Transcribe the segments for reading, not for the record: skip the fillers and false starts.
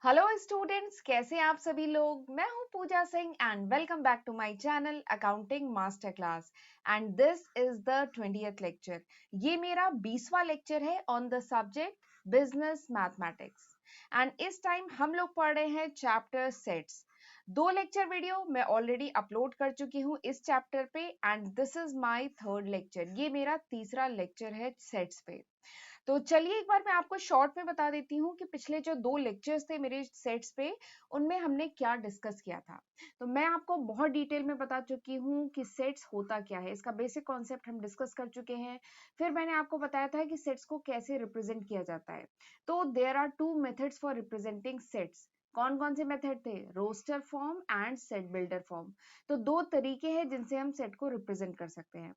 Hello students, कैसे हैं आप सभी लोग। मैं हूं Pooja Singh and welcome back to my channel accounting master class and this is the 20th lecture. ये मेरा 20वां लेक्चर है on the subject business mathematics and इस टाइम हम लोग पढ़ रहे हैं चैप्टर सेट्स। दो लेक्चर वीडियो मैं ऑलरेडी अपलोड कर चुकी हूँ इस चैप्टर पे and this is my third lecture. ये मेरा तीसरा लेक्चर है सेट्स पे। तो चलिए एक बार मैं आपको शॉर्ट में बता देती हूँ कि पिछले जो दो लेक्चर्स थे मेरे सेट्स पे उनमें हमने क्या डिस्कस किया था। तो मैं आपको बहुत डिटेल में बता चुकी हूँ कि सेट्स होता क्या है, इसका बेसिक कॉन्सेप्ट हम डिस्कस कर चुके हैं। फिर मैंने आपको बताया था कि सेट्स को कैसे रिप्रेजेंट किया जाता है। तो there are two methods for representing sets. कौन कौन से मेथड थे? Roster form and set builder form. तो दो तरीके हैं जिनसे हम सेट को रिप्रेजेंट कर सकते हैं।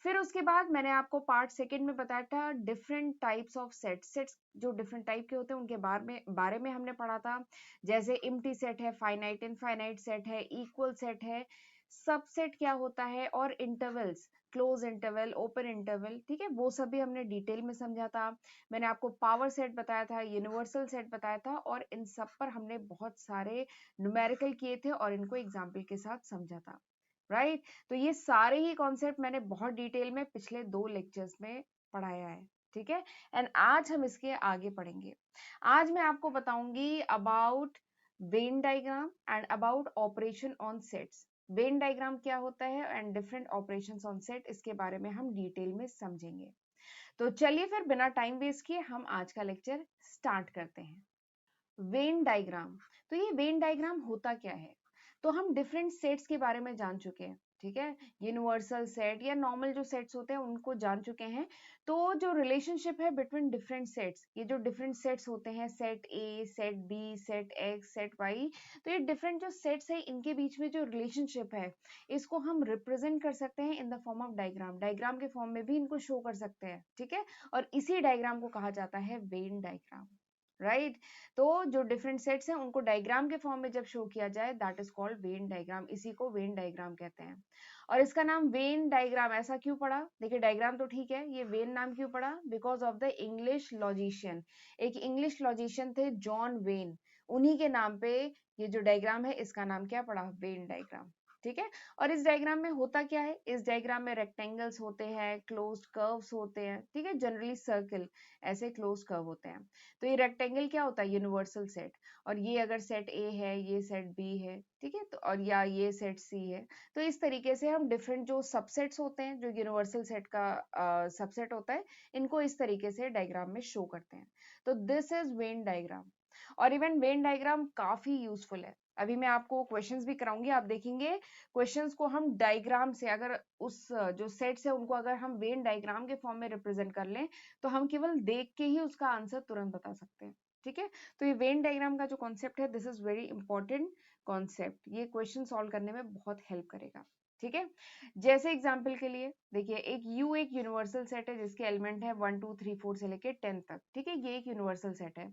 फिर उसके बाद मैंने आपको पार्ट सेकंड में बताया था डिफरेंट टाइप्स ऑफ सेट्स जो डिफरेंट टाइप के होते हैं उनके बारे में हमने पढ़ा था। जैसे एम्प्टी सेट है, फाइनाइट इनफाइनाइट सेट है, इक्वल सेट है, सबसेट क्या होता है और intervals, close interval, open interval, ठीक है, वो सब भी हमने डिटेल में समझा था। मैंने आपको पावर सेट बताया था, यूनिवर्सल सेट बताया था और इन सब पर हमने बहुत सारे न्यूमेरिकल किए थे और इनको एग्जाम्पल के साथ समझा था। राइट। तो ये सारे ही कॉन्सेप्ट मैंने बहुत डिटेल में पिछले दो लेक्चर्स में पढ़ाया है। ठीक है। एंड आज हम इसके आगे पढ़ेंगे। आज मैं आपको बताऊंगी about Venn diagram and about operation on sets. Venn diagram क्या होता है and different operations on set, इसके बारे में हम डिटेल में समझेंगे। तो चलिए फिर बिना टाइम वेस्ट किए हम आज का लेक्चर स्टार्ट करते हैं। Venn diagram. तो ये वेन डायग्राम होता क्या है? तो हम डिफरेंट सेट्स के बारे में जान चुके हैं। ठीक है। यूनिवर्सल सेट या नॉर्मल जो सेट्स होते हैं उनको जान चुके हैं। तो जो रिलेशनशिप है बिटवीन डिफरेंट सेट्स, ये जो डिफरेंट सेट्स होते हैं, set A, set B, set X, set Y, तो ये डिफरेंट जो सेट्स है इनके बीच में जो रिलेशनशिप है इसको हम रिप्रेजेंट कर सकते हैं in the form of diagram. Diagram के फॉर्म में भी इनको शो कर सकते हैं। ठीक है। और इसी डायग्राम को कहा जाता है वेन डायग्राम। राइट। तो जो डिफरेंट सेट्स हैं उनको डायग्राम के फॉर्म में जब शो किया जाए that is called Venn diagram. इसी को वेन डायग्राम कहते हैं। और इसका नाम वेन डायग्राम ऐसा क्यों पड़ा? देखिए डायग्राम तो ठीक है, ये वेन नाम क्यों पड़ा? Because of the English logician. एक इंग्लिश लॉजिशियन थे जॉन वेन, उन्हीं के नाम पे ये जो डायग्राम है इसका नाम क्या पड़ा? Venn diagram. ठीक है। और इस डायग्राम में होता क्या है? इस डायग्राम में रेक्टेंगल्स होते हैं, क्लोज्ड कर्व्स होते हैं, ठीक है, जनरली सर्कल ऐसे क्लोज कर्व होते हैं। तो ये रेक्टेंगल क्या होता है? Universal set. और ये अगर सेट ए है, ये सेट बी है, ठीक है, तो और या ये सेट सी है। तो इस तरीके से हम डिफरेंट जो सबसेट्स होते हैं, जो यूनिवर्सल सेट का सबसेट होता है, इनको इस तरीके से डायग्राम में शो करते हैं। तो दिस इज वेन डायग्राम। और इवन वेन डायग्राम काफी यूजफुल है। अभी मैं आपको क्वेश्चंस भी कराऊंगी, आप देखेंगे क्वेश्चंस को हम डायग्राम से, अगर उस जो सेट्स है उनको अगर हम वेन डायग्राम के फॉर्म में रिप्रेजेंट कर लें तो हम केवल देख के ही उसका आंसर तुरंत बता सकते हैं। ठीक है। तो ये वेन डायग्राम का जो कॉन्सेप्ट है this is very important concept. ये क्वेश्चन सॉल्व करने में बहुत हेल्प करेगा। ठीक है। जैसे एग्जाम्पल के लिए देखिए, एक यूनिवर्सल सेट है जिसके एलिमेंट है 1 2 3 4 से लेके 10 तक। ठीक है, ये एक यूनिवर्सल सेट है।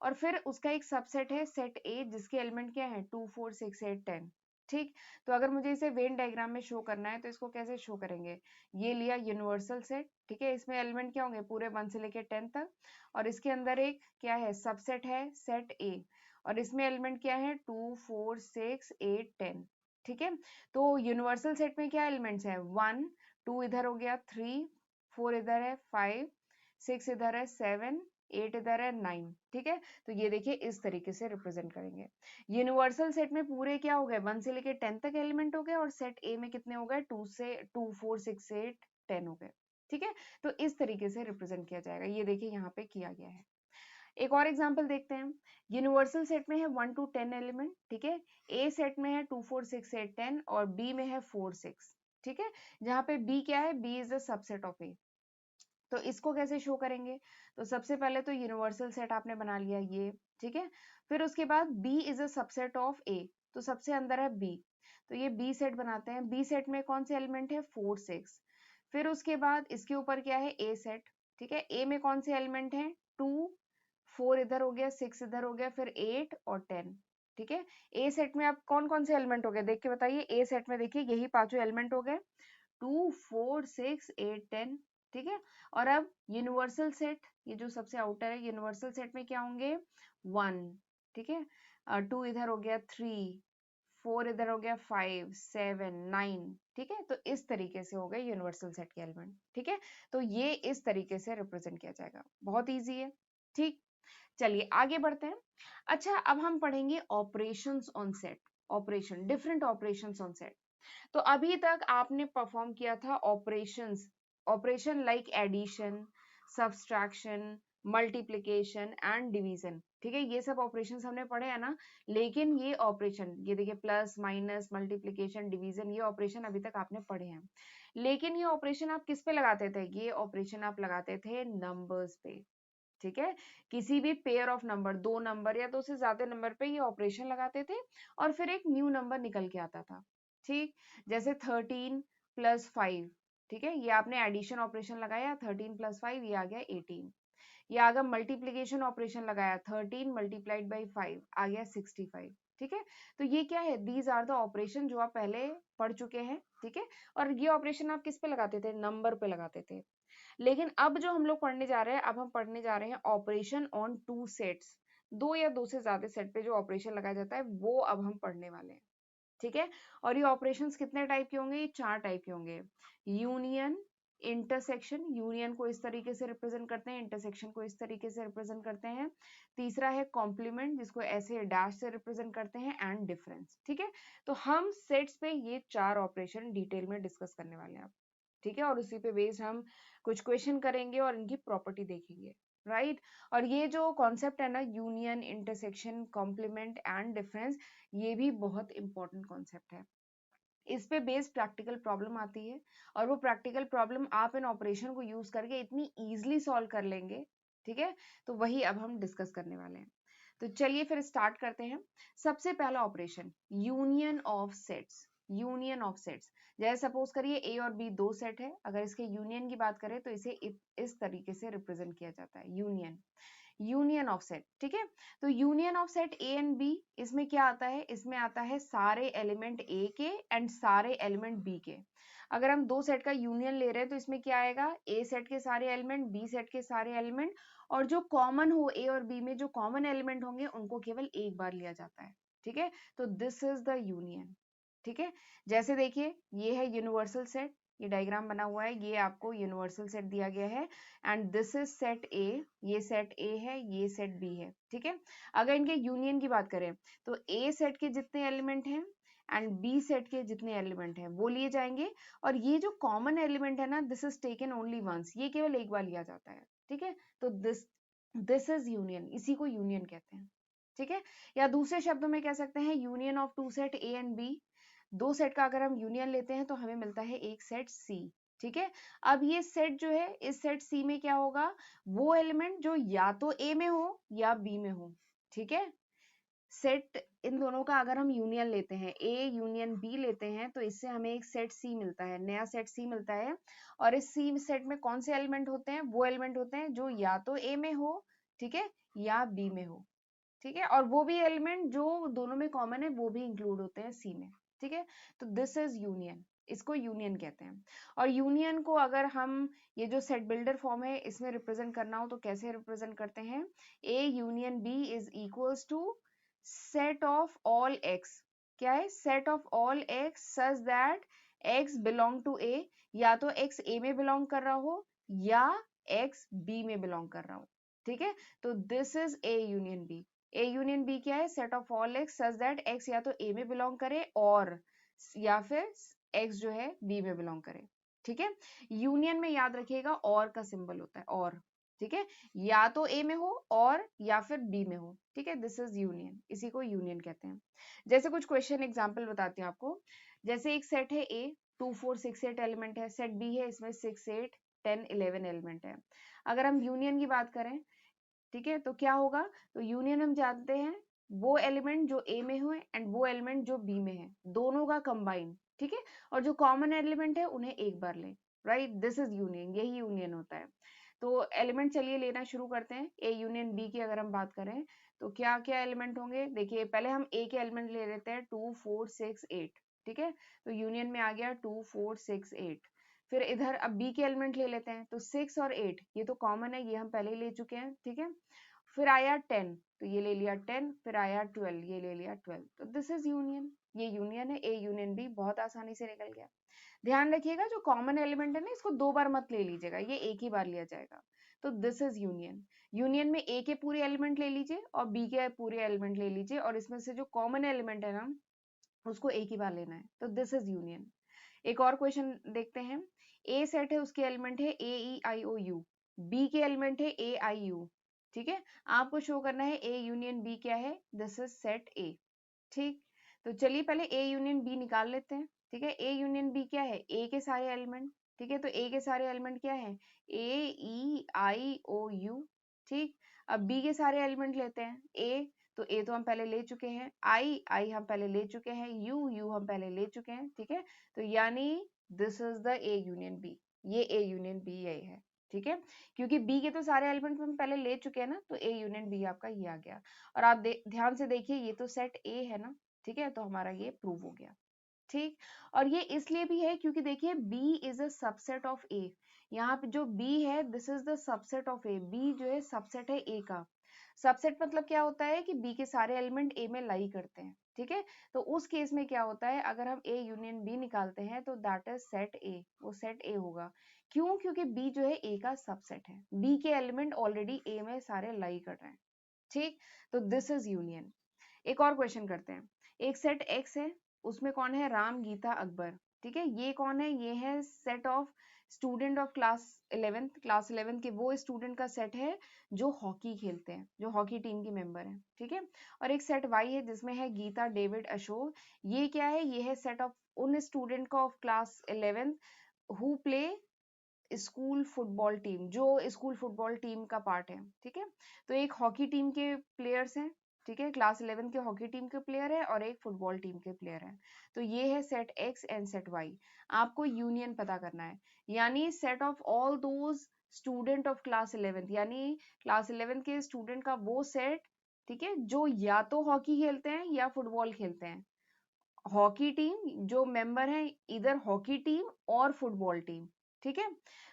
और फिर उसका एक सबसेट है सेट ए जिसके एलिमेंट क्या है? 2 4 6 8 10। ठीक। तो अगर मुझे इसे वेन डायग्राम में शो करना है तो इसको कैसे शो करेंगे? ये लिया यूनिवर्सल सेट, ठीक है, इसमें एलिमेंट क्या होंगे? पूरे 1 से लेके 10 तक। और इसके अंदर एक क्या है? सबसेट है सेट ए। और इसमें एलिमेंट क्या है? 2 4 6 8 10। ठीक है। तो यूनिवर्सल सेट में क्या एलिमेंट्स है? 1 2 इधर हो गया, 3 4 इधर है, 5 6 इधर है, 7 8 इधर है, 9। ठीक है। तो ये देखिए इस तरीके से रिप्रेजेंट करेंगे। यूनिवर्सल सेट में पूरे क्या हो गए? 1 से लेके 10 तक एलिमेंट हो गए। और सेट ए में कितने हो गए? 2 4 6 8 10 हो गए। ठीक है। तो इस तरीके से रिप्रेजेंट किया जाएगा। ये देखिए यहाँ पे किया गया है। एक और एग्जांपल देखते हैं। यूनिवर्सल सेट में है 1 to 10 एलिमेंट। ठीक है। ए सेट में है 2 4 6 8 10 और बी में है 4 6। ठीक है। जहाँ पे बी क्या है? B is the subset of A. तो इसको कैसे शो करेंगे? तो सबसे पहले तो यूनिवर्सल सेट आपने बना लिया ये। ठीक है। फिर उसके बाद B is a subset of A. तो सबसे अंदर है बी। तो ये बी सेट बनाते हैं। बी सेट में कौन से एलिमेंट है? 4 6। फिर उसके बाद इसके ऊपर क्या है? ए सेट। ठीक है। ए में कौन से एलिमेंट है? 2 4 इधर हो गया, 6 इधर हो गया, फिर 8 और 10। ठीक है। ए सेट में आप कौन कौन से एलिमेंट हो गए देख के बताइए। ए सेट में देखिए यही पांचों एलिमेंट हो गए, 2 4 6 8 10। ठीक है। और अब यूनिवर्सल सेट, ये जो सबसे आउटर है, यूनिवर्सल सेट में क्या होंगे? 1 ठीक है, 2 इधर हो गया 3, 4 इधर हो गया 5, 7, 9, ठीक है। तो इस तरीके से हो गए यूनिवर्सल सेट के एलिमेंट, ठीक है। तो ये इस तरीके से रिप्रेजेंट किया जाएगा, बहुत इजी है, ठीक। चलिए आगे बढ़ते हैं। अच्छा, अब हम पढ़ेंगे operations on set, operation, different operations on set. तो अभी तक आपने परफॉर्म किया था operations, operation like addition, subtraction, multiplication and division, ठीक है। ये सब ऑपरेशंस हमने पढ़े हैं ना। लेकिन ये ऑपरेशन, ये देखिए प्लस माइनस मल्टीप्लिकेशन डिवीजन, ये ऑपरेशन अभी तक आपने पढ़े हैं। लेकिन ये ऑपरेशन आप किस पे लगाते थे? ये ऑपरेशन आप लगाते थे नंबर्स पे, ठीक है। किसी भी पेयर ऑफ नंबर, दो नंबर या दो से ज्यादा नंबर पे ये ऑपरेशन लगाते थे और फिर एक न्यू नंबर निकल के आता था, ठीक। जैसे 13 + 5, ठीक है, ये आपने एडिशन ऑपरेशन लगाया, 13 + 5, ये आ गया 18। ये आ गया मल्टीप्लीकेशन ऑपरेशन लगाया, 13 × 5 आ गया 65, ठीक है। तो ये क्या है? दीज आर द ऑपरेशन जो आप पहले पढ़ चुके हैं, ठीक है। और ये ऑपरेशन आप किस पे लगाते थे? नंबर पे लगाते थे। लेकिन अब जो हम लोग पढ़ने जा रहे हैं, अब हम पढ़ने जा रहे हैं ऑपरेशन ऑन टू सेट्स, दो या दो से ज्यादा सेट पे जो ऑपरेशन लगाया जाता है वो अब हम पढ़ने वाले हैं, ठीक है। और ये ऑपरेशंस कितने टाइप के होंगे? ये 4 टाइप के होंगे। यूनियन, इंटरसेक्शन, यूनियन को इस तरीके से रिप्रेजेंट करते हैं, इंटरसेक्शन को इस तरीके से रिप्रेजेंट करते हैं। तीसरा है कॉम्प्लीमेंट, जिसको ऐसे डैश से रिप्रेजेंट करते हैं, एंड डिफरेंस, ठीक है। तो हम सेट्स पे ये 4 ऑपरेशन डिटेल में डिस्कस करने वाले हैं, ठीक है। और उसी पे बेस्ड हम कुछ क्वेश्चन करेंगे और इनकी प्रॉपर्टी देखेंगे, राइट। और ये जो कॉन्सेप्ट है ना, union, intersection, complement and difference, ये भी बहुत इंपॉर्टेंट कॉन्सेप्ट है। इस पे बेस्ड प्रैक्टिकल प्रॉब्लम आती है और वो प्रैक्टिकल प्रॉब्लम आप इन ऑपरेशन को यूज करके इतनी इजीली सॉल्व कर लेंगे, ठीक है। तो वही अब हम डिस्कस करने वाले हैं। तो चलिए फिर स्टार्ट करते हैं। सबसे पहला operation, union of sets, union of sets. जैसे सपोज करिए ए और बी दो सेट है, अगर इसके यूनियन की बात करें तो इसे इस तरीके से रिप्रेजेंट किया जाता है, यूनियन, यूनियन ऑफ सेट, ठीक है। तो union of set A and B, इसमें क्या आता है? इसमें आता है सारे एलिमेंट ए के एंड सारे एलिमेंट बी के। अगर हम दो सेट का यूनियन ले रहे हैं तो इसमें क्या आएगा? ए सेट के सारे एलिमेंट, बी सेट के सारे एलिमेंट, और जो कॉमन हो ए और बी में, जो कॉमन एलिमेंट होंगे उनको केवल एक बार लिया जाता है, ठीक है। तो दिस इज द यूनियन, ठीक है। जैसे देखिए ये है यूनिवर्सल सेट, ये डायग्राम बना हुआ है, ये आपको यूनिवर्सल सेट दिया गया है एंड दिस इज सेट ए, ये सेट ए है, ये सेट बी है, ठीक है। अगर इनके यूनियन की बात करें तो ए सेट के जितने एलिमेंट हैं एंड बी सेट के जितने एलिमेंट हैं वो लिए जाएंगे, और ये जो कॉमन एलिमेंट है ना, this is taken only once, ये केवल एक बार लिया जाता है, ठीक है। तो दिस इज यूनियन, इसी को यूनियन कहते हैं, ठीक है। या दूसरे शब्दों में कह सकते हैं union of two set A and B. दो सेट का अगर हम यूनियन लेते हैं तो हमें मिलता है एक सेट सी, ठीक है। अब ये सेट जो है, इस सेट सी में क्या होगा? वो एलिमेंट जो या तो ए में हो या बी में हो, ठीक है। सेट इन दोनों का अगर हम यूनियन लेते हैं, ए यूनियन बी लेते हैं, तो इससे हमें एक सेट सी मिलता है, नया सेट सी मिलता है। और इस सी सेट में कौन से एलिमेंट होते हैं? वो एलिमेंट होते हैं जो या तो ए में हो, ठीक है, या बी में हो, ठीक है। और वो भी एलिमेंट जो दोनों में कॉमन है वो भी इंक्लूड होते हैं सी में, ठीक है। तो दिस इज यूनियन, इसको यूनियन कहते हैं। और यूनियन को अगर हम ये जो सेट बिल्डर फॉर्म है इसमें रिप्रेजेंट करना हो तो कैसे रिप्रेजेंट करते हैं? A union B is equals to set of all x, क्या है? Set of all x such that x belong to A, या तो एक्स ए में बिलोंग कर रहा हो या एक्स बी में बिलोंग कर रहा हो, ठीक है। तो this is A union B. A union B क्या है? Set of all x such that X या तो ए में बिलोंग करे और या फिर एक्स जो है बी में बिलोंग करे, ठीक है। यूनियन में याद रखिएगा और का सिंबल होता है, और, ठीक है। या तो ए में हो और या फिर बी में हो, ठीक है। दिस इज यूनियन, इसी को यूनियन कहते हैं। जैसे कुछ क्वेश्चन एग्जांपल बताती हूँ आपको। जैसे एक सेट है ए, 2 4 6 8 एलिमेंट है, सेट बी है, इसमें 6 8 10 11 एलिमेंट है। अगर हम यूनियन की बात करें, ठीक है, तो क्या होगा? तो यूनियन हम जानते हैं वो एलिमेंट जो ए में हो एंड वो एलिमेंट जो बी में है, दोनों का कंबाइन, ठीक है। और जो कॉमन एलिमेंट है उन्हें एक बार लें, राइट। दिस इज यूनियन, यही यूनियन होता है। तो एलिमेंट चलिए लेना शुरू करते हैं। ए यूनियन बी की अगर हम बात करें तो क्या क्या एलिमेंट होंगे? देखिए पहले हम ए के एलिमेंट ले लेते हैं, 2 4 6 8, ठीक है। तो यूनियन में आ गया 2 4 6 8। फिर इधर अब बी के एलिमेंट ले लेते हैं, तो 6 और 8 ये तो कॉमन है, ये हम पहले ही ले चुके हैं, ठीक है। फिर आया 10 तो ये ले लिया 10, फिर आया 12 ये ले लिया 12, तो दिस इज यूनियन। ये यूनियन है, ए यूनियन बी, बहुत आसानी से निकल गया। ध्यान रखिएगा जो कॉमन एलिमेंट है ना इसको दो बार मत ले लीजिएगा, ये एक ही बार लिया जाएगा। तो दिस इज यूनियन। यूनियन में ए के पूरे एलिमेंट ले लीजिए और बी के पूरे एलिमेंट ले लीजिए और इसमें से जो कॉमन एलिमेंट है ना उसको एक ही बार लेना है, तो दिस इज यूनियन। एक और क्वेश्चन देखते हैं। ए सेट है, उसके एलिमेंट है ए ई आई ओ यू, बी के एलिमेंट है ए आई यू। ठीक है, आपको शो करना है ए यूनियन बी क्या है, दिस इज सेट ए। ठीक, तो चलिए पहले ए यूनियन बी निकाल लेते हैं। ठीक है, ए यूनियन बी क्या है, ए के सारे एलिमेंट। ठीक है, तो ए के सारे एलिमेंट क्या है, ए ई आई ओ यू। ठीक, अब बी के सारे एलिमेंट लेते हैं। ए, तो ए तो हम पहले ले चुके हैं, आई आई हम पहले ले चुके हैं, यू यू हम पहले ले चुके हैं। ठीक है, तो यानी this is the A union B, ये ए यूनियन बी यही है। ठीक है, क्योंकि बी के तो सारे एलिमेंट हम पहले ले चुके हैं ना, तो ए यूनियन बी आपका ये आ गया। और आप ध्यान से देखिए ये तो सेट ए है ना। ठीक है, तो हमारा ये प्रूव हो गया। ठीक, और ये इसलिए भी है क्योंकि देखिए B is a subset of A। यहाँ पे जो B है this is the subset of A, B जो है सबसेट है A का। सबसेट मतलब क्या होता है कि B के सारे एलिमेंट A में लाई करते हैं। ठीक है, तो उस केस में क्या होता है, अगर हम A यूनियन B निकालते हैं तो दैट इज सेट A, वो सेट A होगा। क्यों, क्योंकि B जो है A का सबसेट है, B के एलिमेंट ऑलरेडी A में सारे लाई कर रहे हैं। ठीक, तो दिस इज यूनियन। एक और क्वेश्चन करते हैं। एक सेट X है, उसमें कौन है, राम गीता अकबर। ठीक है, ये कौन है, ये है set of student of class 11th, class 11 के वो स्टूडेंट का सेट है जो हॉकी खेलते हैं, जो हॉकी टीम के मेंबर हैं। ठीक है, और एक सेट Y है जिसमें है गीता, डेविड, अशोक। ये क्या है, ये है सेट ऑफ उन स्टूडेंट का of class 11th who play school football team, जो स्कूल फुटबॉल टीम का पार्ट है। ठीक है, तो एक हॉकी टीम के प्लेयर्स हैं। ठीक है, क्लास 11 के हॉकी टीम के प्लेयर है और एक फुटबॉल टीम के प्लेयर है। तो ये है set X and set Y. आपको यूनियन पता करना है, यानी set of all those student of class 11, यानी क्लास 11 के स्टूडेंट का वो सेट। ठीक है, जो या तो हॉकी खेलते हैं या फुटबॉल खेलते हैं। हॉकी टीम जो मेंबर है, इधर हॉकी टीम और फुटबॉल टीम। ठीक है,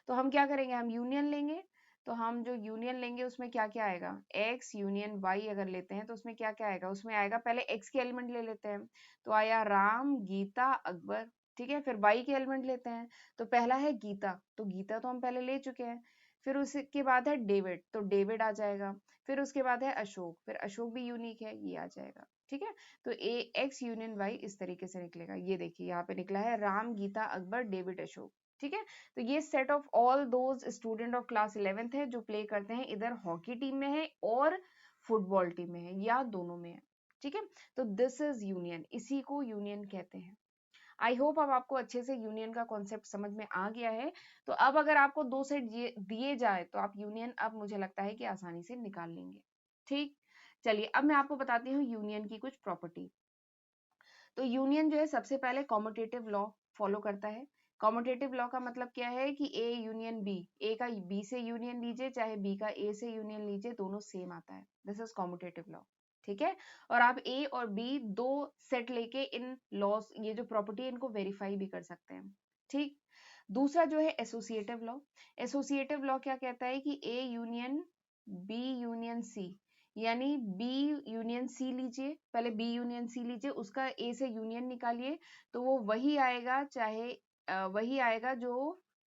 तो हम क्या करेंगे, हम यूनियन लेंगे। तो हम जो यूनियन लेंगे उसमें क्या क्या आएगा, x यूनियन y अगर लेते हैं तो उसमें क्या क्या आएगा, उसमें आएगा पहले x के एलिमेंट ले लेते हैं, तो आया राम गीता अकबर। ठीक है, फिर y के एलिमेंट लेते हैं, तो पहला है गीता, तो गीता तो हम पहले ले चुके हैं। फिर उसके बाद है डेविड, तो डेविड आ जाएगा। फिर उसके बाद है अशोक, फिर अशोक भी यूनिक है, ये आ जाएगा। ठीक है, तो ए एक्स यूनियन वाई इस तरीके से निकलेगा। ये देखिए यहाँ पे निकला है राम गीता अकबर डेविड अशोक। ठीक है, तो ये set of all those student of class 11th है जो प्ले करते हैं, इधर हॉकी टीम में है और फुटबॉल टीम में है या दोनों में है। ठीक है, तो दिस इज यूनियन, इसी को यूनियन कहते हैं। आई होप अब आपको अच्छे से यूनियन का कॉन्सेप्ट समझ में आ गया है। तो अब अगर आपको दो सेट दिए जाए तो आप यूनियन अब मुझे लगता है कि आसानी से निकाल लेंगे। ठीक, चलिए अब मैं आपको बताती हूँ यूनियन की कुछ प्रॉपर्टी। तो यूनियन जो है सबसे पहले कॉम्यूटेटिव लॉ फॉलो करता है। कॉम्यूटेटिव लॉ का मतलब क्या है कि ए यूनियन बी, ए का बी से यूनियन लीजिए चाहे बी का ए से यूनियन लीजिए, दोनों सेम आता है। This is commutative law. ठीक है, और आप ए और बी दो सेट लेके इन लॉस, ये जो प्रॉपर्टी है इनको वेरीफाई भी कर सकते हैं। ठीक, दूसरा जो है एसोसिएटिव लॉ। एसोसिएटिव लॉ क्या कहता है कि A union B union C, यानी बी यूनियन सी लीजिए, पहले बी यूनियन सी लीजिए, उसका ए से यूनियन निकालिए, तो वो वही आएगा, चाहे वही आएगा जो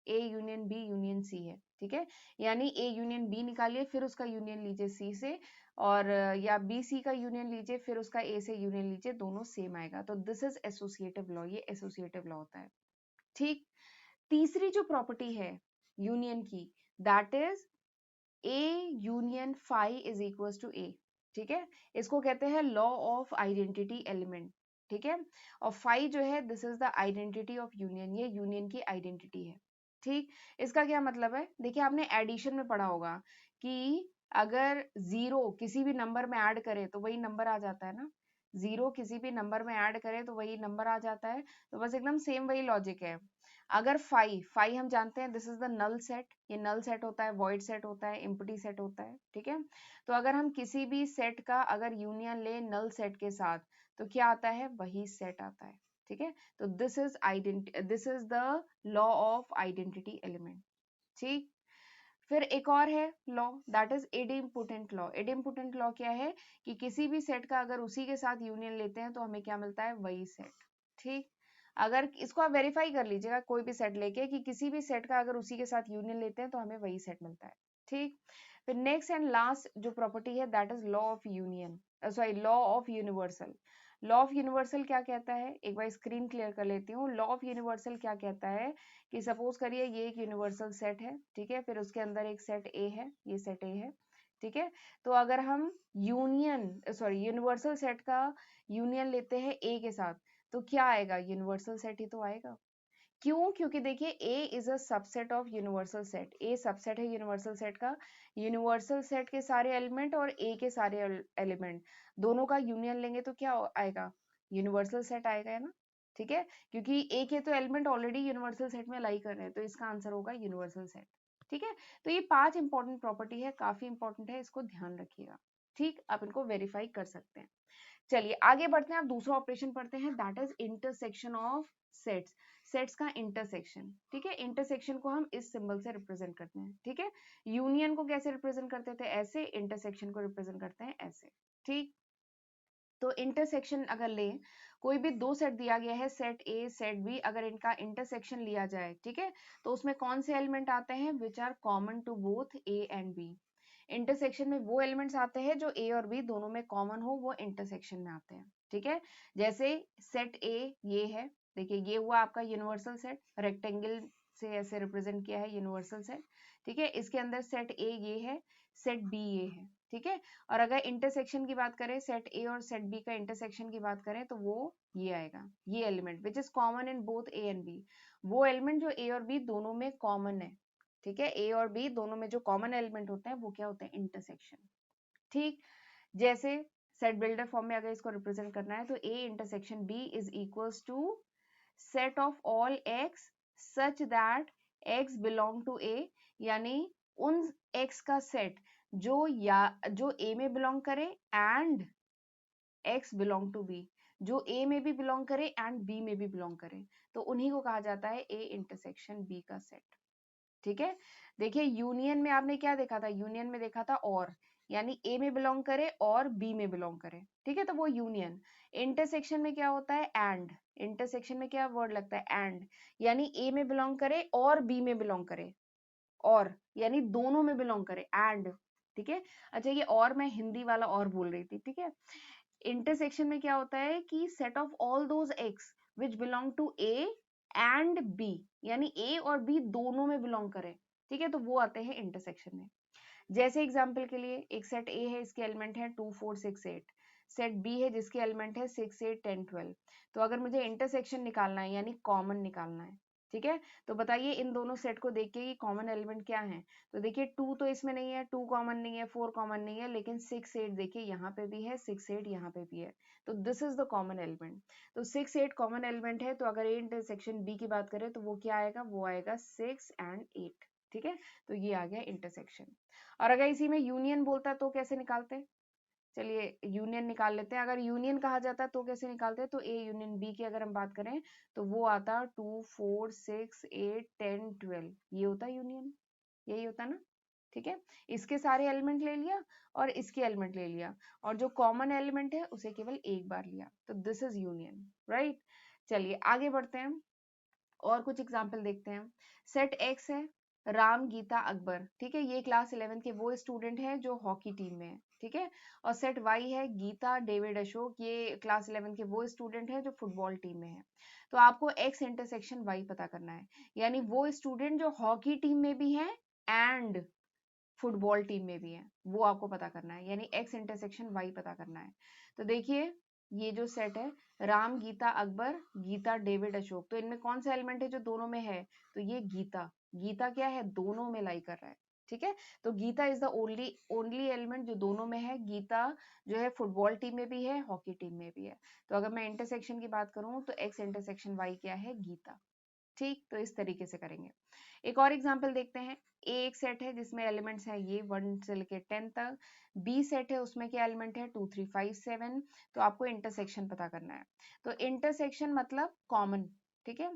A union B union C है। ठीक है, यानी ए यूनियन बी निकालिए फिर उसका यूनियन लीजिए सी से, और या बी सी का यूनियन लीजिए फिर उसका ए से यूनियन लीजिए, दोनों सेम आएगा। तो दिस इज एसोसिएटिव लॉ, ये एसोसिएटिव लॉ होता है। ठीक, तीसरी जो प्रॉपर्टी है यूनियन की, that is A union phi is equal to A. ठीक है, इसको कहते हैं लॉ ऑफ आइडेंटिटी एलिमेंट। ठीक है, और फाई जो है this is the identity of union, ये यूनियन की आइडेंटिटी है। ठीक, इसका क्या मतलब है, देखिए आपने एडिशन में पढ़ा होगा कि अगर जीरो किसी भी नंबर में ऐड करे तो वही नंबर आ जाता है ना, जीरो किसी भी नंबर में ऐड करे तो वही नंबर आ जाता है। तो बस एकदम सेम वही लॉजिक है। अगर फाई हम जानते हैं this is the null set, ये नल सेट होता है, वॉइड सेट होता है, एम्प्टी सेट होता है। ठीक है, तो अगर हम किसी भी सेट का अगर यूनियन ले नल सेट के साथ तो क्या आता है, वही सेट आता है। ठीक है, तो this is the law of identity element. ठीक, फिर एक और है law, that is idempotent law. Idempotent law क्या है कि किसी भी सेट का अगर उसी के साथ यूनियन लेते हैं तो हमें क्या मिलता है, वही सेट। ठीक, अगर इसको आप वेरीफाई कर लीजिएगा कोई भी सेट लेके कि किसी भी सेट का अगर उसी के साथ यूनियन लेते हैं तो हमें वही सेट मिलता है। ठीक, फिर नेक्स्ट एंड लास्ट जो प्रॉपर्टी है that is law of union, sorry law of universal. Law of universal क्या कहता है, एक बार स्क्रीन क्लियर कर लेती हूँ। लॉ ऑफ यूनिवर्सल क्या कहता है कि सपोज करिए ये एक यूनिवर्सल सेट है, ठीक है, फिर उसके अंदर एक सेट ए है, ये सेट ए है, ठीक है। तो अगर हम यूनिवर्सल सेट का यूनियन लेते हैं ए के साथ तो क्या आएगा, यूनिवर्सल सेट ही तो आएगा। क्यों, क्योंकि देखिए A is a subset of universal set, A subset है यूनिवर्सल सेट का। यूनिवर्सल सेट के सारे एलिमेंट और ए के सारे एलिमेंट दोनों का यूनियन लेंगे तो क्या आएगा, यूनिवर्सल सेट आएगा, है ना। ठीक है, क्योंकि ए के तो एलिमेंट ऑलरेडी यूनिवर्सल सेट में लाई कर रहे हैं तो इसका आंसर होगा यूनिवर्सल सेट। ठीक है, तो ये 5 इंपॉर्टेंट प्रॉपर्टी है, काफी इंपॉर्टेंट है, इसको ध्यान रखिएगा। ठीक, आप इनको वेरीफाई कर सकते हैं। चलिए आगे बढ़ते हैं, आप दूसरा ऑपरेशन पढ़ते हैं, that is intersection of sets. Sets का इंटरसेक्शन, ठीक है, इंटरसेक्शन को हम इस सिंबल से रिप्रेजेंट करते हैं। ठीक है, यूनियन को कैसे रिप्रेजेंट करते थे, ऐसे, इंटरसेक्शन को रिप्रेजेंट करते हैं ऐसे। ठीक, तो इंटरसेक्शन अगर लें, कोई भी दो सेट दिया गया है, सेट ए सेट बी, अगर इनका इंटरसेक्शन लिया जाए, ठीक है, तो उसमें कौन से एलिमेंट आते हैं, which are common to both A and B. Intersection में वो एलिमेंट्स आते हैं जो ए और बी दोनों में कॉमन हो, वो इंटरसेक्शन में आते हैं। ठीक है, जैसे सेट ए ये है, देखिए ये हुआ आपका यूनिवर्सल सेट, रेक्टेंगल से ऐसे रिप्रेजेंट किया है यूनिवर्सल सेट। ठीक है, इसके अंदर सेट ए ये है, सेट बी ये है। ठीक है, और अगर इंटरसेक्शन की बात करें, सेट ए और सेट बी का इंटरसेक्शन की बात करें तो वो ये आएगा, ये element which is common in both A and B, वो एलिमेंट जो ए और बी दोनों में कॉमन है। ठीक है, ए और बी दोनों में जो कॉमन एलिमेंट होते हैं वो क्या होते हैं, इंटरसेक्शन। ठीक, जैसे सेट बिल्डर फॉर्म में अगर इसको रिप्रेजेंट करना है तो A intersection B is equals to set of all x such that x belong to A, यानी उन एक्स का सेट जो ए में बिलोंग करे and X belong to B, जो ए में भी बिलोंग करे एंड बी में भी बिलोंग करे, तो उन्हीं को कहा जाता है ए इंटरसेक्शन बी का सेट। ठीक है, देखिए यूनियन में आपने क्या देखा था, यूनियन में देखा था और, यानी ए में बिलोंग करे और बी में बिलोंग करे। ठीक है, तो वो यूनियन। इंटरसेक्शन में क्या होता है, एंड। इंटरसेक्शन में क्या वर्ड लगता है, एंड, यानी ए में बिलोंग करे और बी में बिलोंग करे, और यानी दोनों में बिलोंग करे, एंड। ठीक है, अच्छा ये और मैं हिंदी वाला और बोल रही थी। ठीक है, इंटरसेक्शन में क्या होता है कि set of all those X which belong to A and B, यानी ए और बी दोनों में बिलोंग करे। ठीक है, तो वो आते हैं इंटरसेक्शन में। जैसे एग्जांपल के लिए एक सेट ए है, इसके एलिमेंट है 2 4 6 8, सेट बी है जिसके एलिमेंट है 6 8 10 12। तो अगर मुझे इंटरसेक्शन निकालना है यानी कॉमन निकालना है, ठीक है, तो बताइए इन दोनों सेट को देख के कि कॉमन एलिमेंट क्या है। तो देखिए 2 तो इसमें नहीं है, 2 कॉमन नहीं है, 4 कॉमन नहीं है, लेकिन 6 8 देखिए यहाँ पे भी है, 6 8 यहाँ पे भी है, तो this is the common element. तो 6 8 कॉमन एलिमेंट है, तो अगर ए इंटरसेक्शन बी की बात करें तो वो क्या आएगा, वो आएगा 6 एंड 8। ठीक है, तो ये आ गया इंटरसेक्शन। और अगर इसी में यूनियन बोलता तो कैसे निकालते हैं, चलिए यूनियन निकाल लेते हैं। अगर यूनियन कहा जाता तो कैसे निकालते हैं, तो ए यूनियन बी की अगर हम बात करें तो वो आता 2 4 6 8 10 12, ये होता यूनियन, यही होता ना। ठीक है, इसके सारे एलिमेंट ले लिया और इसके एलिमेंट ले लिया, और जो कॉमन एलिमेंट है उसे केवल एक बार लिया, तो दिस इज यूनियन, राइट। चलिए आगे बढ़ते हैं और कुछ एग्जाम्पल देखते हैं। सेट एक्स है, राम गीता अकबर, ठीक है, ये क्लास 11 के वो स्टूडेंट हैं जो हॉकी टीम में है। ठीक है, और सेट वाई है, गीता डेविड अशोक, ये क्लास 11 के वो स्टूडेंट हैं जो फुटबॉल टीम में है। तो आपको एक्स इंटरसेक्शन वाई पता करना है, यानी वो स्टूडेंट जो हॉकी टीम में भी है एंड फुटबॉल टीम में भी है, वो आपको पता करना है, यानी एक्स इंटरसेक्शन वाई पता करना है। तो देखिए ये जो सेट है, राम गीता अकबर गीता डेविड अशोक, तो इनमें कौन सा एलिमेंट है जो दोनों में है, तो ये गीता। गीता क्या है, दोनों में लाई कर रहा है। ठीक है, तो Gita is the only only element जो दोनों में है। गीता जो है फुटबॉल टीम में भी है, हॉकी टीम में भी है। तो अगर मैं इंटरसेक्शन की बात करूं तो एक्स इंटरसेक्शन वाई क्या है, गीता। ठीक, तो इस तरीके से करेंगे। एक और एग्जांपल देखते हैं। ए एक सेट है जिसमें एलिमेंट्स हैं ये 1 से लेके 10 तक। बी सेट है, उसमें क्या एलिमेंट है 2 3 5 7। तो आपको इंटरसेक्शन पता करना है। तो इंटरसेक्शन मतलब कॉमन, ठीक है।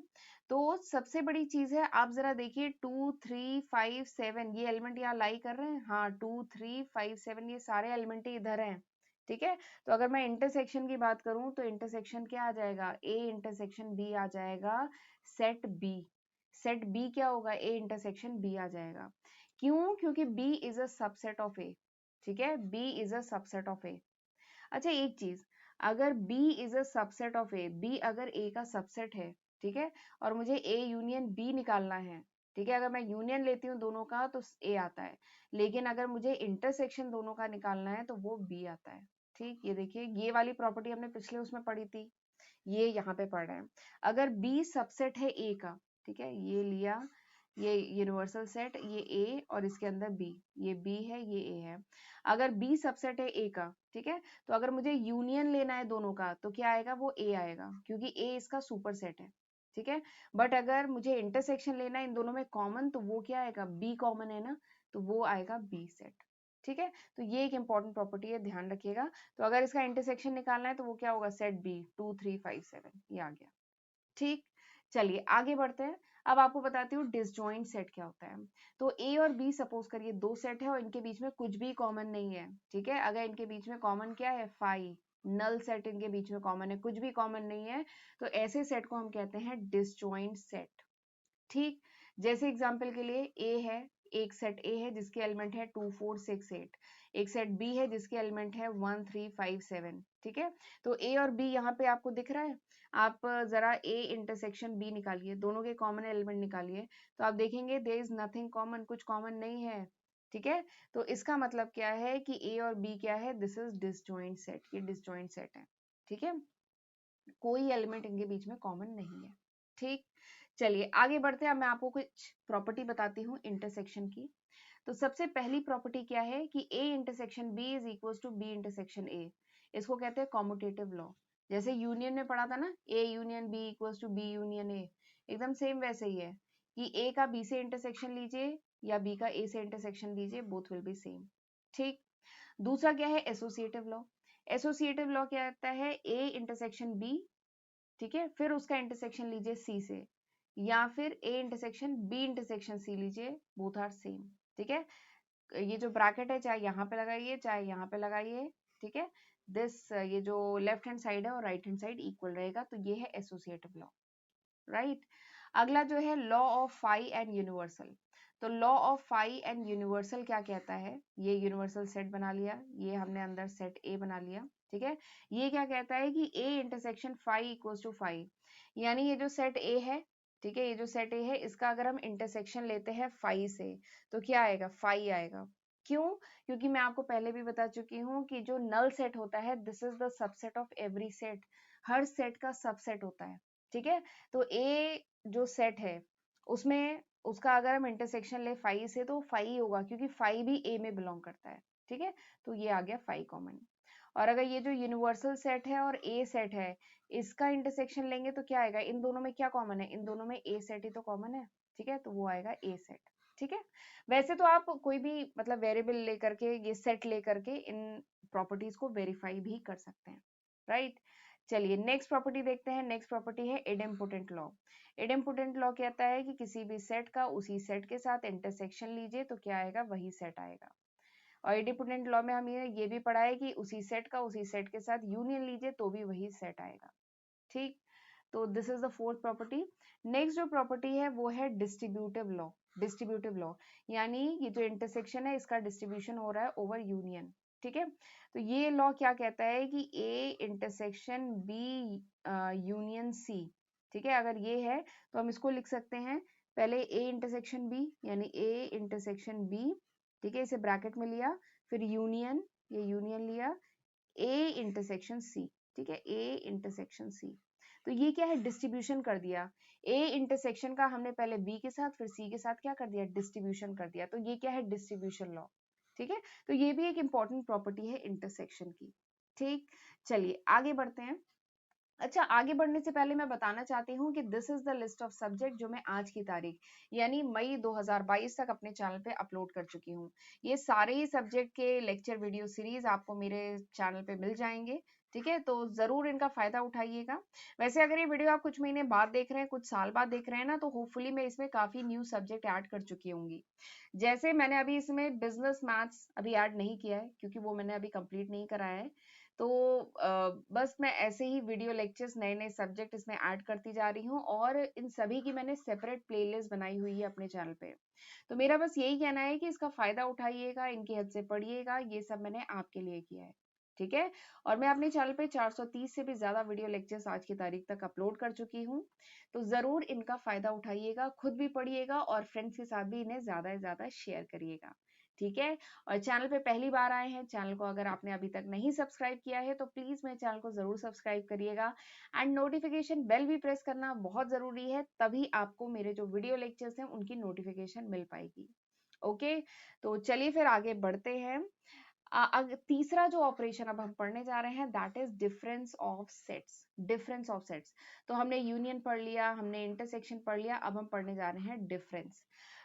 तो सबसे बड़ी चीज है, आप जरा देखिए 2 3 5 7 ये एलिमेंट यहाँ लाई कर रहे हैं, हाँ 2 3 5 7 ये सारे एलिमेंट इधर हैं। ठीक है, तो अगर मैं इंटरसेक्शन की बात करूं तो इंटरसेक्शन क्या आ जाएगा, ए इंटरसेक्शन बी आ जाएगा, सेट बी। सेट बी क्या होगा, ए इंटरसेक्शन बी आ जाएगा। क्यों, क्योंकि B is a subset of A. ठीक है, B is a subset of A. अच्छा एक चीज, अगर B is a subset of A, B अगर A का सबसेट है, ठीक है, और मुझे A यूनियन B निकालना है, ठीक है, अगर मैं यूनियन लेती हूँ दोनों का तो A आता है, लेकिन अगर मुझे इंटरसेक्शन दोनों का निकालना है तो वो B आता है। ठीक, ये देखिए ये वाली प्रॉपर्टी हमने पिछले उसमें पढ़ी थी, ये यहाँ पे पढ़ रहे हैं। अगर B सबसेट है A का, ठीक है, ये लिया, ये यूनिवर्सल सेट, ये A और इसके अंदर B, ये B है ये A है। अगर B सबसेट है A का, ठीक है, तो अगर मुझे यूनियन लेना है दोनों का तो क्या आएगा, वो A आएगा, क्योंकि A इसका सुपर सेट है। ठीक है, बट अगर मुझे इंटरसेक्शन लेना है इन दोनों में कॉमन, तो वो क्या आएगा, B कॉमन है ना, तो वो आएगा B सेट। ठीक है, तो ये एक इंपॉर्टेंट प्रॉपर्टी है, ध्यान रखिएगा। तो अगर इसका इंटरसेक्शन निकालना है तो वो क्या होगा, सेट बी 2 3 5 7 ये आ गया। ठीक, चलिए आगे बढ़ते हैं। अब आपको बताती हूँ डिसजॉइंट सेट क्या होता है। तो ए और बी सपोज करिए दो सेट है और इनके बीच में कुछ भी कॉमन नहीं है। ठीक है, अगर इनके बीच में कॉमन क्या है, फाइव, नल सेट इनके बीच में कॉमन है, कुछ भी कॉमन नहीं है, तो ऐसे सेट को हम कहते हैं डिसजॉइंट सेट। ठीक, जैसे एग्जांपल के लिए ए है, एक सेट ए है जिसके एलिमेंट है 2 4 6 8, एक सेट बी है जिसके एलिमेंट है 1 3 5 7। ठीक है, तो ए और बी यहाँ पे आपको दिख रहा है, आप जरा ए इंटरसेक्शन बी निकालिए, दोनों के कॉमन एलिमेंट निकालिए, तो आप देखेंगे देयर इज नथिंग कॉमन, कुछ कॉमन नहीं है। ठीक है, तो इसका मतलब क्या है कि ए और बी क्या है, दिस इज डिसजॉइंट सेट, ये डिसजॉइंट सेट है। ठीक है, कोई एलिमेंट इनके बीच में कॉमन नहीं है। ठीक, चलिए आगे बढ़ते हैं। अब मैं आपको कुछ प्रॉपर्टी बताती हूँ इंटरसेक्शन की। तो सबसे पहली प्रॉपर्टी क्या है कि A intersection B is equal to B intersection A, इसको कहते हैं कॉम्यूटेटिव लॉ। जैसे यूनियन में पढ़ा था ना, A union B equal to B union A, एकदम सेम वैसे ही है कि ए का बी से इंटरसेक्शन लीजिए या बी का ए से इंटरसेक्शन लीजिए, बोथ विल बी सेम। ठीक, दूसरा क्या है, एसोसिएटिव लॉ। एसोसिएटिव लॉ क्या कहता है, ए इंटरसेक्शन बी, ठीक है, फिर उसका इंटरसेक्शन लीजिए सी से, या फिर A intersection B intersection C लीजिए, बोथ आर सेम। ठीक है, ये जो ब्रैकेट है चाहे यहाँ पे लगाइए चाहे यहाँ पे लगाइए, ठीक है, दिस ये जो लेफ्ट हैंड साइड है और राइट हैंड साइड इक्वल रहेगा, तो ये है एसोसिएटिव लॉ। राइट, अगला जो है law of phi and universal. तो law of phi and universal क्या कहता है, ये यूनिवर्सल सेट बना लिया, ये हमने अंदर सेट ए बना लिया। ठीक है, ये क्या कहता है कि A intersection phi equals to phi, यानी ये जो सेट ए है, ठीक है, ये जो सेट ए है इसका अगर हम इंटरसेक्शन लेते हैं फाई से तो क्या आएगा, फाई आएगा। क्यों, क्योंकि मैं आपको पहले भी बता चुकी हूँ कि जो नल सेट होता है this is the subset of every set, her set का सबसेट होता है। ठीक है, तो ए जो सेट है उसमें उसका अगर हम इंटरसेक्शन ले फाई से तो फाई होगा, क्योंकि फाई भी ए में बिलोंग करता है। ठीक है, तो ये आ गया फाई कॉमन। और अगर ये जो यूनिवर्सल सेट है और ए सेट है इसका इंटरसेक्शन लेंगे तो क्या आएगा, इन दोनों में क्या कॉमन है, इन दोनों में ए सेट ही तो कॉमन है। ठीक है, तो वो आएगा ए सेट। ठीक है, वैसे तो आप कोई भी मतलब वेरिएबल लेकर के, ये सेट लेकर के इन प्रॉपर्टीज को वेरीफाई भी कर सकते हैं। राइट, चलिए नेक्स्ट प्रॉपर्टी देखते हैं। नेक्स्ट प्रॉपर्टी है इडेम्पोटेंट लॉ। इडेम्पोटेंट लॉ कहता है कि किसी भी सेट का उसी सेट के साथ इंटरसेक्शन लीजिए तो क्या आएगा, वही सेट आएगा। और इडेम्पोटेंट लॉ में हम ये भी पढ़ा है कि उसी सेट का उसी सेट के साथ यूनियन लीजिए तो भी वही सेट आएगा। ठीक, तो this is the fourth property. Next जो प्रॉपर्टी है वो है डिस्ट्रीब्यूटिव लॉ। डिस्ट्रीब्यूटिव लॉ यानी ये जो इंटरसेक्शन है इसका डिस्ट्रीब्यूशन हो रहा है ओवर यूनियन। ठीक है, तो ये लॉ क्या कहता है कि A intersection B union C, ठीक है, अगर ये है तो हम इसको लिख सकते हैं पहले ए इंटरसेक्शन बी, यानी ए इंटरसेक्शन बी, ठीक है, इसे ब्रैकेट में लिया, फिर यूनियन, ये यूनियन लिया, ए इंटरसेक्शन सी। ठीक है, ए इंटरसेक्शन सी, तो ये क्या है, डिस्ट्रीब्यूशन कर दिया। ए इंटरसेक्शन का हमने पहले बी के साथ फिर सी के साथ क्या कर दिया, डिस्ट्रीब्यूशन कर दिया, तो ये क्या है, डिस्ट्रीब्यूशन लॉ। ठीक है, तो ये भी एक इंपॉर्टेंट प्रॉपर्टी है इंटरसेक्शन की। ठीक, चलिए आगे बढ़ते हैं। अच्छा, आगे बढ़ने से पहले मैं बताना चाहती हूँ कि this is the list of subject जो मैं आज की तारीख यानी मई 2022 तक अपने चैनल पे अपलोड कर चुकी हूँ। ये सारे ही सब्जेक्ट के लेक्चर वीडियो सीरीज आपको मेरे चैनल पे मिल जाएंगे। ठीक है, तो जरूर इनका फायदा उठाइएगा। वैसे अगर ये वीडियो आप कुछ महीने बाद देख रहे हैं, कुछ साल बाद देख रहे हैं ना, तो होपफुली मैं इसमें काफी न्यू सब्जेक्ट ऐड कर चुकी होंगी। जैसे मैंने अभी इसमें बिजनेस मैथ्स अभी ऐड नहीं किया है, क्योंकि वो मैंने अभी कंप्लीट नहीं कराया है। तो बस मैं ऐसे ही वीडियो लेक्चर्स, नए नए सब्जेक्ट इसमें ऐड करती जा रही हूँ, और इन सभी की मैंने सेपरेट प्लेलिस्ट बनाई हुई है अपने चैनल पे। तो मेरा बस यही कहना है कि इसका फायदा उठाइएगा, इनकी हद से पढ़िएगा, ये सब मैंने आपके लिए किया है। ठीक है, और मैं अपने चैनल पे 430 से भी ज्यादा वीडियो लेक्चर्स आज की तारीख तक अपलोड कर चुकी हूँ। तो जरूर इनका फायदा उठाइएगा, खुद भी पढ़िएगा और फ्रेंड्स के साथ भी इन्हें ज्यादा से ज्यादा शेयर करिएगा। ठीक है, और चैनल पे पहली बार आए हैं, चैनल को अगर आपने अभी तक नहीं सब्सक्राइब किया है तो प्लीज मेरे चैनल को जरूर सब्सक्राइब करिएगा, एंड नोटिफिकेशन बेल भी प्रेस करना बहुत जरूरी है, तभी आपको मेरे जो वीडियो लेक्चर्स हैं उनकी नोटिफिकेशन मिल पाएगी। ओके, तो चलिए फिर आगे बढ़ते हैं। तीसरा जो ऑपरेशन अब हम पढ़ने जा रहे हैं, that is difference of sets. Difference of sets, तो हमने यूनियन पढ़ लिया, हमने इंटरसेक्शन पढ़ लिया, अब हम पढ़ने जा रहे हैं डिफरेंस।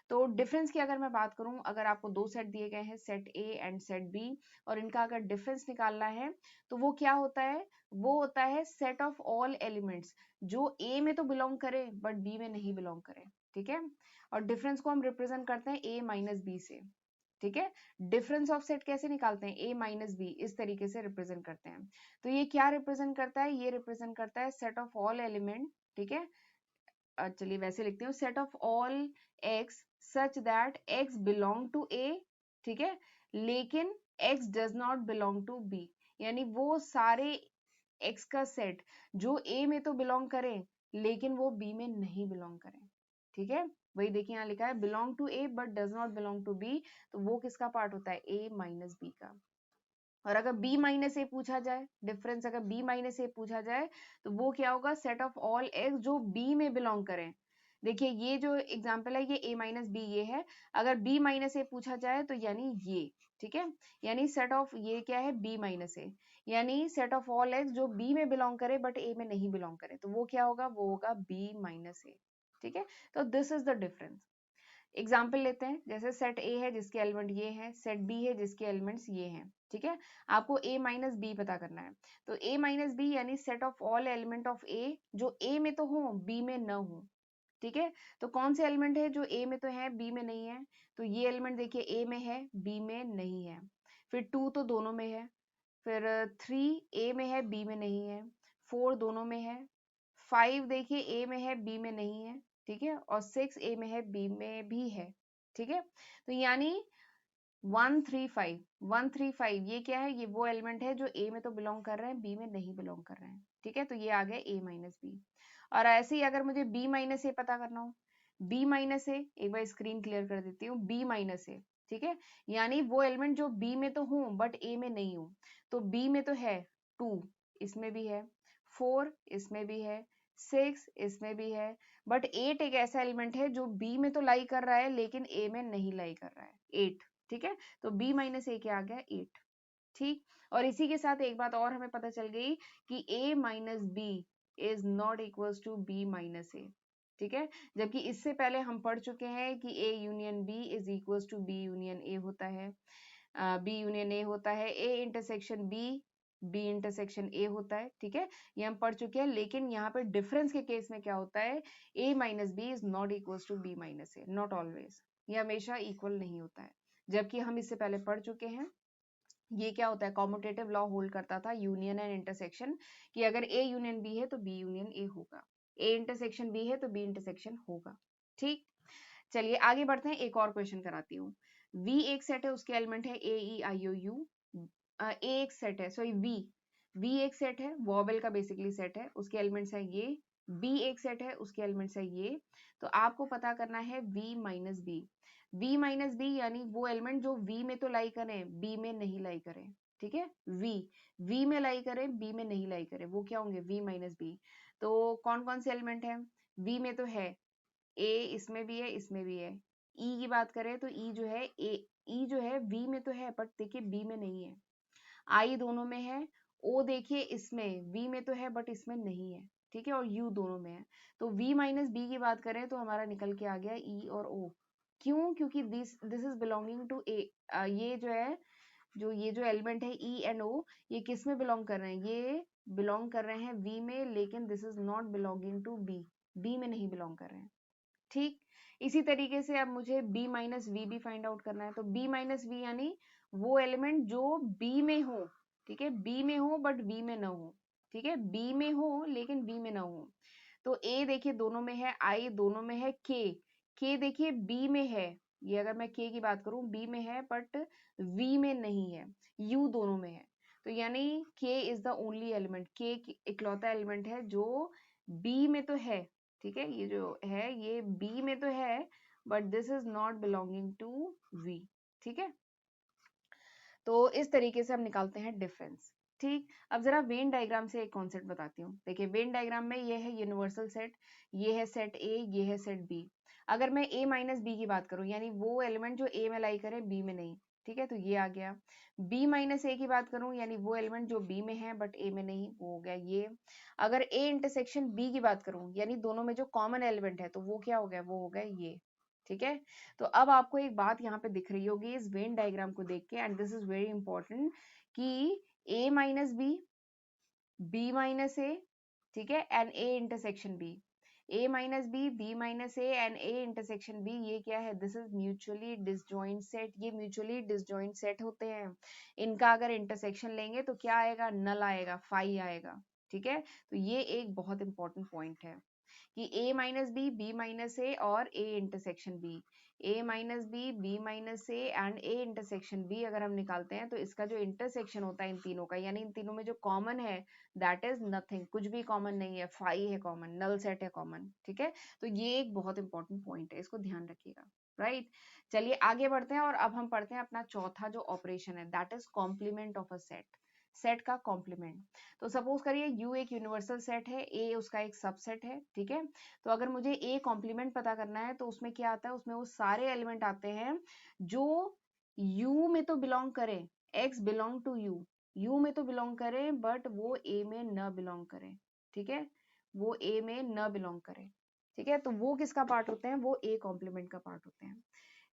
तो डिफरेंस की अगर मैं बात करूं, अगर आपको दो सेट दिए गए हैं, set A and set B, और इनका अगर डिफरेंस निकालना है, तो वो क्या होता है? वो होता है सेट ऑफ ऑल एलिमेंट्स जो ए में तो बिलोंग करे बट बी में नहीं बिलोंग करे। ठीक है, और डिफरेंस को हम रिप्रेजेंट करते हैं ए माइनस बी से। ठीक है, डिफरेंस ऑफ सेट कैसे निकालते हैं? ए माइनस बी, इस तरीके से रिप्रेजेंट करते हैं। तो ये क्या रिप्रेजेंट करता है? ये रिप्रेजेंट करता है सेट ऑफ ऑल एलिमेंट। ठीक है, चलिए वैसे लिखते हैं, set of all x such that x belong to A. ठीक है, लेकिन x does not belong to B, यानी वो सारे एक्स का सेट जो ए में तो बिलोंग करें लेकिन वो बी में नहीं बिलोंग करें। ठीक है, वही देखिए यहाँ लिखा है belong to A but does not belong to B, तो वो किसका पार्ट होता है? ए माइनस बी का। और अगर b माइनस ए पूछा जाए, डिफरेंस अगर b माइनस ए पूछा जाए, तो वो क्या होगा? सेट ऑफ ऑल एक्स जो b में बिलोंग करें। देखिए ये जो एग्जांपल है, ये a माइनस बी ये है, अगर b माइनस ए पूछा जाए तो यानी ये। ठीक है, यानी सेट ऑफ ये क्या है? b माइनस ए, यानी सेट ऑफ ऑल एक्स जो b में बिलोंग करे बट a में नहीं बिलोंग करे, तो वो क्या होगा? वो होगा b माइनस ए। ठीक है, तो this is the difference. Example लेते हैं, जैसे सेट ए है जिसके एलिमेंट ये हैं, सेट बी है जिसके एलिमेंट्स ये हैं। ठीक है, आपको a माइनस बी पता करना है, तो a माइनस बी यानी set of all element of a जो a में तो हो b में न हो। ठीक है, तो कौन से एलिमेंट है जो a में तो है b में नहीं है? तो ये एलिमेंट देखिए a में है b में नहीं है, फिर 2 तो दोनों में है, फिर 3 a में है b में नहीं है, 4 दोनों में है, 5 देखिए a में है b में नहीं है। ठीक है, और 6 a में है b में भी है। ठीक है, तो यानी 135 ये क्या है? ये वो एलिमेंट है जो a में तो बिलोंग कर रहे हैं, b में नहीं बिलोंग कर रहे हैं। ठीक है, तो ये आ गया a माइनस बी। और ऐसे ही अगर मुझे b माइनस ए पता करना हो, b माइनस ए, एक बार स्क्रीन क्लियर कर देती हूँ, b माइनस ए। ठीक है, यानी वो एलिमेंट जो b में तो हूँ बट a में नहीं हूँ। तो b में तो है 2, इसमें भी है 4, इसमें भी है 6, इसमें भी है, बट 8 एक ऐसा एलिमेंट है जो b में तो लाई कर रहा है लेकिन a में नहीं लाई कर रहा है, 8। ठीक है, तो b माइनस ए क्या आ गया? 8। ठीक, और इसी के साथ एक बात और हमें पता चल गई कि a minus B is not equals to b minus A. ठीक है, जबकि इससे पहले हम पढ़ चुके हैं कि a union b is equals to b union a होता है, बी यूनियन ए होता है, A intersection B intersection A होता है। ठीक है, ये हम पढ़ चुके हैं, लेकिन यहाँ पे डिफरेंस के केस में क्या होता है? A minus B is not equals to B minus A, not always, ये हमेशा इक्वल नहीं होता है। जबकि हम इससे पहले पढ़ चुके हैं, ये क्या होता है? कॉम्यूटेटिव लॉ होल्ड करता था यूनियन एंड इंटरसेक्शन, कि अगर ए यूनियन बी है तो बी यूनियन ए होगा, ए इंटरसेक्शन बी है तो बी इंटरसेक्शन होगा। ठीक, चलिए आगे बढ़ते हैं, एक और क्वेश्चन कराती हूँ। V एक सेट है, उसके एलिमेंट है ए ई आई ओ यू। ए एक सेट है, सॉरी V एक सेट है, वॉवेल का बेसिकली सेट है, उसके एलिमेंट्स है ये। B एक सेट है, उसके एलिमेंट्स है ये। तो आपको पता करना है V minus B. V minus B यानी वो एलिमेंट जो V में तो लाई करें B में नहीं लाई करें। ठीक है, V में लाई करें B में नहीं लाई करें, वो क्या होंगे? V minus B. तो कौन कौन से एलिमेंट है? V में तो है ए, इसमें भी है, इसमें भी है। ई की बात करें तो ई जो है ई जो है वी में तो है बट देखिए बी में नहीं है। आई दोनों में है, ओ देखिए इसमें वी में तो है बट इसमें नहीं है। ठीक है, और यू दोनों में है। तो v माइनस बी की बात करें तो हमारा निकल के आ गया ई और ओ। क्यों? क्योंकि this this is belonging to A, ये जो है जो ये जो एलिमेंट है ई एंड ओ, ये किस में बिलोंग कर रहे हैं, ये बिलोंग कर रहे हैं वी में, लेकिन this is not belonging to B, B में नहीं बिलोंग कर रहे हैं। ठीक, इसी तरीके से अब मुझे b माइनस वी भी फाइंड आउट करना है, तो b माइनस वी यानी वो एलिमेंट जो b में हो, ठीक है, b में हो बट v में ना हो, ठीक है, b में हो लेकिन v में ना हो। तो a देखिए दोनों में है, i दोनों में है, k देखिए b में है, ये अगर मैं k की बात करूं b में है बट v में नहीं है, u दोनों में है, तो यानी k is the only element, k इकलौता एलिमेंट है जो b में तो है, ठीक है, ये जो है ये b में तो है but this is not belonging to v, ठीक है। तो इस तरीके से हम निकालते हैं डिफरेंस। ठीक, अब जरा वेन डायग्राम से एक कॉन्सेप्ट बताती हूँ। देखिए वेन डायग्राम में ये है यूनिवर्सल सेट, ये है सेट ए, ये है सेट बी। अगर मैं a माइनस बी की बात करूं, यानी वो एलिमेंट जो a में लाई करे b में नहीं, ठीक है, तो ये आ गया। b माइनस ए की बात करूं, यानी वो एलिमेंट जो b में है बट a में नहीं, वो हो गया ये। अगर a इंटरसेक्शन b की बात करूं, यानी दोनों में जो कॉमन एलिमेंट है, तो वो क्या हो गया, वो हो गया ये, ठीक है। तो अब आपको एक बात यहाँ पे दिख रही होगी इस वेन डायग्राम को देख के, and this is very important, कि a minus B, b minus A, ठीक है, and a intersection b, a minus B, b minus A and a intersection b, ये क्या है, this is mutually disjoint set. ये म्यूचुअली डिसजॉइंट सेट होते हैं, इनका अगर इंटरसेक्शन लेंगे तो क्या आएगा, नल आएगा, फाई आएगा, ठीक है। तो ये एक बहुत इंपॉर्टेंट पॉइंट है कि a minus B, B minus A और a intersection b, a minus B, B minus A and a intersection b अगर हम निकालते हैं, तो इसका जो इंटरसेक्शन होता है इन तीनों का, यानी इन तीनों में जो कॉमन है दैट इज नथिंग, कुछ भी कॉमन नहीं है, फाई है कॉमन, नल सेट है कॉमन, ठीक है। तो ये एक बहुत इंपॉर्टेंट पॉइंट है, इसको ध्यान रखिएगा, राइट। चलिए आगे बढ़ते हैं और अब हम पढ़ते हैं अपना चौथा जो ऑपरेशन है, that is complement of a set, set का कॉम्प्लीमेंट। तो सपोज करिए U एक यूनिवर्सल सेट है, A उसका एक सबसेट है, ठीक है। तो अगर मुझे A कॉम्प्लीमेंट पता करना है, तो उसमें क्या आता है, उसमें वो सारे एलिमेंट आते हैं जो U में तो बिलोंग करें, X belong to U, U में तो बिलोंग करें बट वो A में न बिलोंग करें, ठीक है, वो A में न बिलोंग करें, ठीक है। तो वो किसका पार्ट होते हैं, वो A कॉम्प्लीमेंट का पार्ट होते हैं।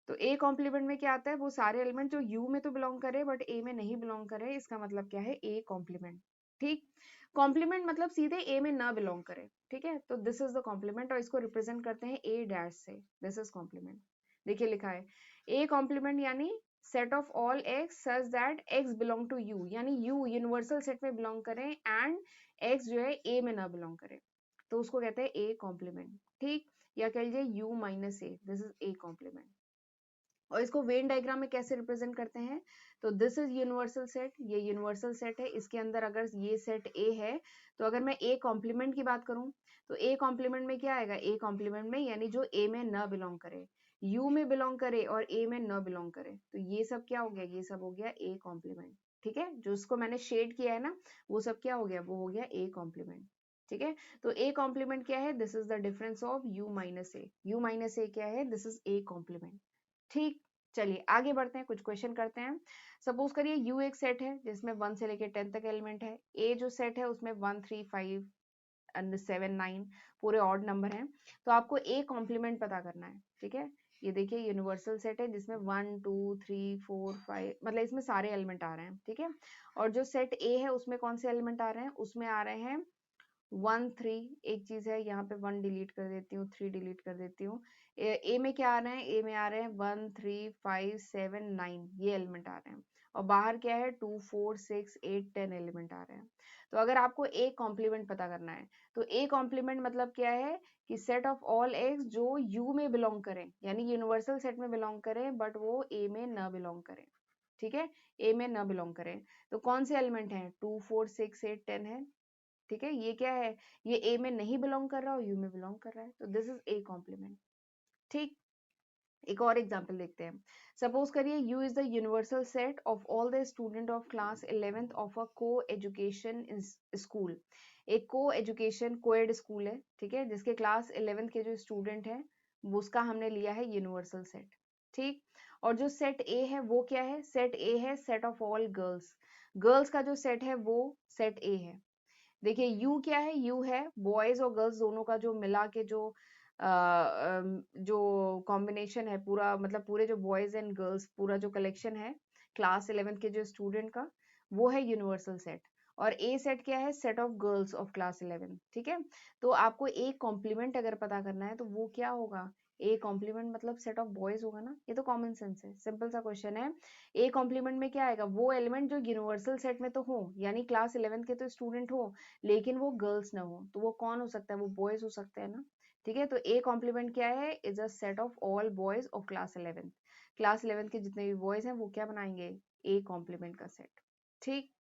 तो ए कॉम्प्लीमेंट में क्या आता है, वो सारे एलिमेंट जो यू में तो बिलोंग करे बट ए में नहीं बिलोंग करे, इसका मतलब क्या है, ए कॉम्प्लीमेंट। ठीक, कॉम्प्लीमेंट मतलब सीधे ए में ना बिलोंग करे, ठीक है। तो दिस इज द कॉम्प्लीमेंट और इसको रिप्रेजेंट करते हैं ए डैश से, दिस इज कॉम्प्लीमेंट। देखिए लिखा है ए कॉम्प्लीमेंट यानी set of all x such that x belong to U, यानी यू यूनिवर्सल सेट में बिलोंग करें एंड एक्स जो है ए में ना बिलोंग करे, तो उसको कहते हैं ए कॉम्प्लीमेंट। ठीक, या कह लीजिए U minus A, this is A complement. और इसको वेन डायग्राम में कैसे रिप्रेजेंट करते हैं, तो दिस इज यूनिवर्सल सेट, ये यूनिवर्सल सेट है, इसके अंदर अगर ये सेट ए है, तो अगर मैं ए कॉम्प्लीमेंट की बात करूं, तो ए कॉम्प्लीमेंट में क्या आएगा, ए कॉम्प्लीमेंट में यानी जो ए में न बिलोंग करे, यू में बिलोंग करे और ए में न बिलोंग करे, तो ये सब क्या हो गया, ये सब हो गया ए कॉम्प्लीमेंट, ठीक है। जो उसको मैंने शेड किया है ना, वो सब क्या हो गया, वो हो गया ए कॉम्प्लीमेंट, ठीक है। तो ए कॉम्प्लीमेंट क्या है, this is the difference of U minus A, U minus A क्या है, दिस इज ए कॉम्प्लीमेंट। ठीक, चलिए आगे बढ़ते हैं, कुछ क्वेश्चन करते हैं। सपोज करिए यू एक सेट है जिसमें 1 से लेकर 10 तक एलिमेंट है, ए जो सेट है उसमें 1 3 5 एंड 7 9 पूरे ऑड नंबर हैं, तो आपको ए कॉम्प्लीमेंट पता करना है, ठीक है। ये देखिए यूनिवर्सल सेट है जिसमें 1 2 3 4 5 मतलब इसमें सारे एलिमेंट आ रहे हैं, ठीक है। और जो सेट ए है उसमें कौन से एलिमेंट आ रहे हैं, उसमें आ रहे हैं 1 3, एक चीज है यहाँ पे 1 डिलीट कर देती हूँ, 3 डिलीट कर देती हूँ। ए में क्या आ रहे हैं, ए में आ रहे हैं 1 3 5 7 9, ये एलिमेंट आ रहे हैं, और बाहर क्या है 2 4 6 8 10 एलिमेंट आ रहे हैं। तो अगर आपको ए कॉम्प्लीमेंट पता करना है, तो ए कॉम्प्लीमेंट मतलब क्या है कि सेट ऑफ ऑल एक्स जो यू में बिलोंग करें, यानी यूनिवर्सल सेट में बिलोंग करें बट वो ए में न बिलोंग करें, ठीक है, ए में न बिलोंग करें। तो कौन से एलिमेंट हैं, 2 4 6 8 10 है, ठीक है। ये क्या है, ये ए में नहीं बिलोंग कर रहा और यू में बिलोंग कर रहा है, तो दिस इज ए कॉम्प्लीमेंट। ठीक, एक और एग्जांपल देखते हैं। सपोज करिए you is the universal set of all the student of class 11th of a को एजुकेशन स्कूल। एक को एजुकेशन कोएड स्कूल है, ठीक है, जिसके क्लास 11th के जो स्टूडेंट हैं वो उसका हमने लिया है यूनिवर्सल सेट। ठीक, और जो सेट ए है वो क्या है, सेट ए है set of all girls, girls का जो सेट है वो सेट ए है। देखिए यू क्या है, यू है बॉयज और गर्ल्स दोनों का जो मिला के जो जो कॉम्बिनेशन है पूरा, मतलब पूरे जो बॉयज एंड गर्ल्स पूरा जो कलेक्शन है, क्लास 11th के जो स्टूडेंट का, वो है यूनिवर्सल सेट। और ए सेट क्या है? Set of girls of class 11, ठीक है। तो आपको ए कॉम्प्लीमेंट अगर पता करना है तो वो क्या होगा? ए कॉम्प्लीमेंट मतलब सेट ऑफ बॉयज होगा ना, ये तो कॉमन सेंस है, सिंपल सा क्वेश्चन है। ए कॉम्प्लीमेंट में क्या आएगा? वो एलिमेंट जो यूनिवर्सल सेट में तो हो, यानी क्लास 11th के तो स्टूडेंट हो, लेकिन वो गर्ल्स ना हो, तो वो कौन हो सकता है? वो बॉयज हो सकते हैं ना, ठीक है। तो ए कॉम्प्लीमेंट क्या है? Is a set of all boys of class 11th। Class 11th के जितने भी बॉयज हैं वो क्या बनाएंगे? ए कॉम्प्लीमेंट का सेट, ठीक।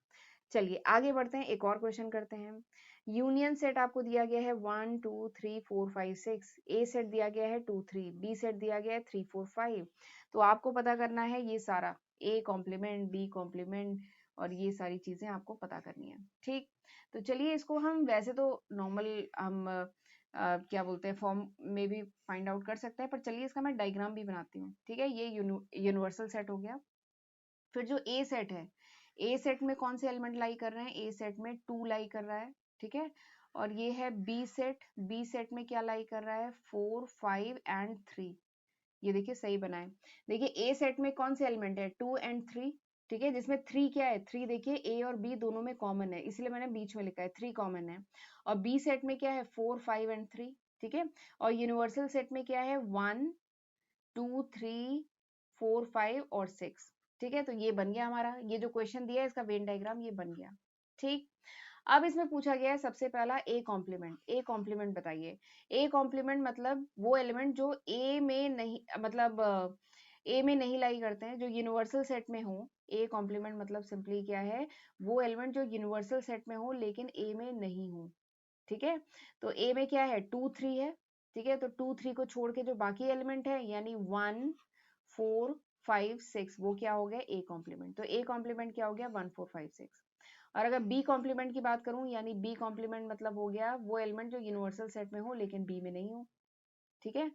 चलिए आगे बढ़ते हैं, एक और क्वेश्चन करते हैं। यूनियन सेट आपको दिया गया है 1 2 3 4 5 6, ए सेट दिया गया है 2 3, बी सेट दिया गया है 3 4 5। तो आपको पता करना है ये सारा, ए कॉम्प्लीमेंट, बी कॉम्प्लीमेंट, और ये सारी चीजें आपको पता करनी है, ठीक। तो चलिए इसको हम वैसे तो नॉर्मल हम क्या बोलते हैं फॉर्म में भी फाइंड आउट कर सकते हैं, पर चलिए इसका मैं डायग्राम भी बनाती हूँ, ठीक है। ये यूनिवर्सल सेट हो गया। फिर जो ए सेट है, ए सेट में कौन से एलिमेंट लाई कर रहे हैं? ए सेट में 2 लाई कर रहा है, ठीक है। और ये है बी सेट, बी सेट में क्या लाई कर रहा है? 4 5 एंड 3। ये देखिए सही बनाए। देखिए ए सेट में कौन से एलिमेंट है? 2 एंड 3, ठीक है। जिसमें 3 क्या है? 3 देखिए ए और बी दोनों में कॉमन है, इसलिए मैंने बीच में लिखा है 3 कॉमन है। और बी सेट में क्या है? 4 5 एंड 3, ठीक है। और यूनिवर्सल सेट में क्या है? 1 2 3 4 5 और 6, ठीक है। तो ये बन गया हमारा, ये जो क्वेश्चन दिया है इसका वेन डायग्राम ये बन गया, ठीक। अब इसमें पूछा गया है सबसे पहला ए कॉम्प्लीमेंट। ए कॉम्प्लीमेंट बताइए। ए कॉम्प्लीमेंट मतलब वो एलिमेंट जो ए में नहीं, मतलब ए में नहीं लाई करते हैं, जो यूनिवर्सल सेट में हो। ए कॉम्प्लीमेंट मतलब सिंपली क्या है? वो एलिमेंट जो यूनिवर्सल सेट में हो लेकिन ए में नहीं हो, ठीक है। तो ए में क्या है? 2 3 है, ठीक है। तो 2 3 को छोड़ के जो बाकी एलिमेंट है यानी 1 4 5 6, वो क्या हो गया? A complement. तो ए कॉम्प्लीमेंट क्या हो गया? 1 4 5 6। और अगर बी कॉम्प्लीमेंट की बात करूं, यानी बी कॉम्प्लीमेंट मतलब हो गया वो एलिमेंट जो यूनिवर्सल सेट में हो लेकिन बी में नहीं हो, ठीक है।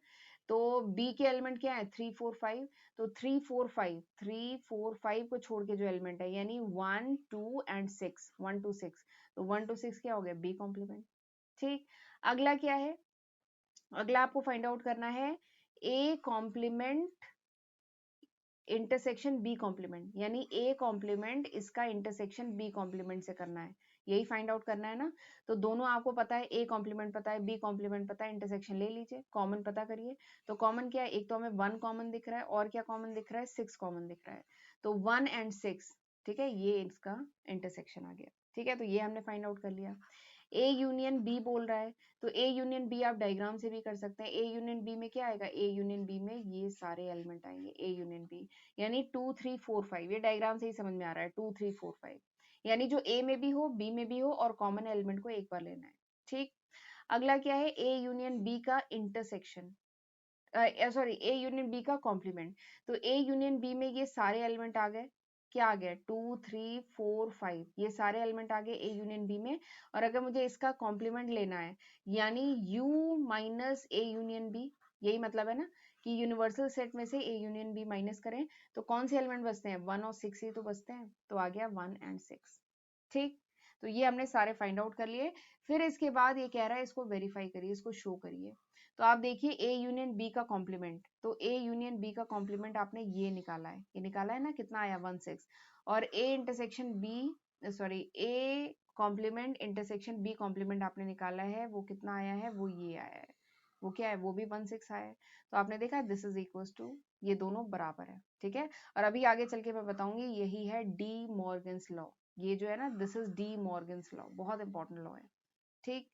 तो बी के एलिमेंट क्या है? 3 4 5। तो 3 4 5, 3 4 5 को छोड़ के जो एलिमेंट है यानी 1 2 एंड 6, 1 2 6, तो 1 2 6 क्या हो गया? बी कॉम्प्लीमेंट, ठीक। अगला क्या है? अगला आपको फाइंड आउट करना है A complement intersection B complement, यानी ए कॉम्प्लीमेंट इसका इंटरसेक्शन बी कॉम्प्लीमेंट से करना है, यही फाइंड आउट करना है ना। तो दोनों आपको पता है, ए कॉम्प्लीमेंट पता है, बी कॉम्प्लीमेंट पता है, इंटरसेक्शन ले लीजिए, कॉमन पता करिए। तो कॉमन क्या है? एक तो हमें 1 कॉमन दिख रहा है, और क्या कॉमन दिख रहा है? 6 कॉमन दिख रहा है। तो 1 एंड 6, ठीक है, ये इसका इंटरसेक्शन आ गया, ठीक है। तो ये हमने फाइंड आउट कर लिया। ए यूनियन बी बोल रहा है, तो ए यूनियन बी आप डायग्राम से भी कर सकते हैं। ए यूनियन बी में क्या आएगा? ए यूनियन बी में ये सारे एलिमेंट आएंगे, ए यूनियन बी, यानी 2 3 4 5, ये डायग्राम से ही समझ में आ रहा है, 2 3 4 5, यानी जो ए में भी हो, बी में भी हो, और कॉमन एलिमेंट को एक बार लेना है, ठीक। अगला क्या है? ए यूनियन बी का intersection, sorry, A union B का कॉम्प्लीमेंट। तो ए यूनियन बी में ये सारे एलिमेंट आ गए, क्या आ गया? 2 3 4 5, ये सारे एलिमेंट आ गए ए यूनियन बी में। और अगर मुझे इसका कॉम्प्लीमेंट लेना है, यानी U minus A union B, यही मतलब है ना कि यूनिवर्सल सेट में से ए यूनियन बी माइनस करें, तो कौन से एलिमेंट बचते हैं? 1 और 6 ही तो बचते हैं, तो आ गया 1 एंड 6, ठीक। तो ये हमने सारे फाइंड आउट कर लिए। फिर इसके बाद ये कह रहा है इसको वेरीफाई करिए, इसको शो करिए। तो आप देखिए ए यूनियन बी का कॉम्प्लीमेंट, तो ए यूनियन बी का कॉम्प्लीमेंट आपने ये निकाला है, ये निकाला है ना, कितना आया? 1 6। और A intersection B, sorry, A complement intersection B complement आपने निकाला है, वो कितना आया है? वो ये आया है, वो क्या है? वो भी 1 6 आया है। तो आपने देखा दिस इज इक्वल टू, ये दोनों बराबर है, ठीक है। और अभी आगे चल के मैं बताऊंगी, यही है डी मॉर्गन्स लॉ। ये जो है ना, this is De Morgan's law, बहुत इंपॉर्टेंट लॉ है, ठीक।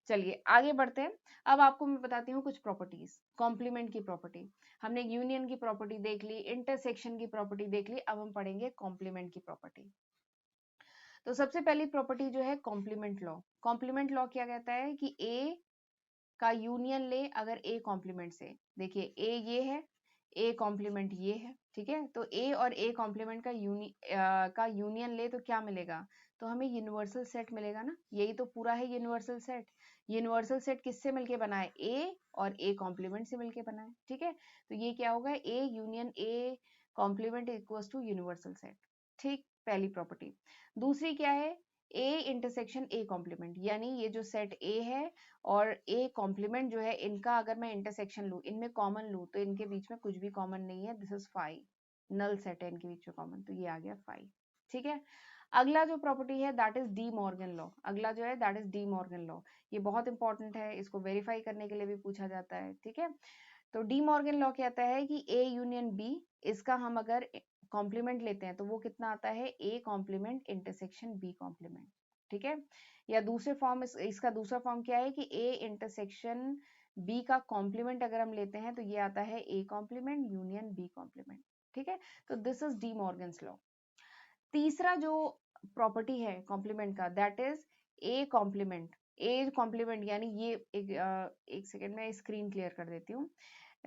चलिए आगे बढ़ते हैं। अब आपको मैं बताती हूँ कुछ प्रॉपर्टीज, कॉम्प्लीमेंट की प्रॉपर्टी। हमने यूनियन की प्रॉपर्टी देख ली, इंटरसेक्शन की प्रॉपर्टी देख ली, अब हम पढ़ेंगे कॉम्प्लीमेंट की प्रॉपर्टी। तो सबसे पहली प्रॉपर्टी जो है कॉम्प्लीमेंट लॉ। कॉम्प्लीमेंट लॉ क्या कहता है कि ए का यूनियन ले अगर ए कॉम्प्लीमेंट से, देखिए ए ये है, ए कॉम्प्लीमेंट ये है, ठीक है। तो ए और ए कॉम्प्लीमेंट का यूनियन ले तो क्या मिलेगा? तो हमें यूनिवर्सल सेट मिलेगा ना, यही तो पूरा है यूनिवर्सल सेट। यूनिवर्सल सेट किससे मिलके बना है? ए और ए कॉम्प्लीमेंट से मिलके बना है, ठीक है। तो ये क्या होगा? A union A complement equals to universal set, ठीक, पहली प्रॉपर्टी। दूसरी क्या है? ए इंटरसेक्शन ए कॉम्प्लीमेंट, यानी ये जो सेट ए है और ए कॉम्प्लीमेंट जो है, इनका अगर मैं इंटरसेक्शन लूं, इनमें कॉमन लूं, तो इनके बीच में कुछ भी कॉमन नहीं है, दिस इज 5, नल सेट है इनके बीच में कॉमन, तो ये आ गया 5। ठीक है, अगला जो प्रॉपर्टी है that is De Morgan law. अगला जो है that is De Morgan law. ये बहुत इंपॉर्टेंट है, इसको वेरीफाई करने के लिए भी पूछा जाता है। ठीक है, तो डी मॉर्गन लॉ कहता है कि ए यूनियन बी, इसका हम अगर कॉम्प्लीमेंट लेते हैं तो वो कितना आता है, A complement intersection B complement. ठीक है, या दूसरे फॉर्म इसका दूसरा फॉर्म क्या है कि ए इंटरसेक्शन बी का कॉम्प्लीमेंट अगर हम लेते हैं तो ये आता है A complement union B complement. ठीक है, तो this is De Morgan's law. तीसरा जो प्रॉपर्टी है कॉम्प्लीमेंट का that is A complement. A complement यानी ये एक सेकेंड में स्क्रीन क्लियर कर देती हूँ।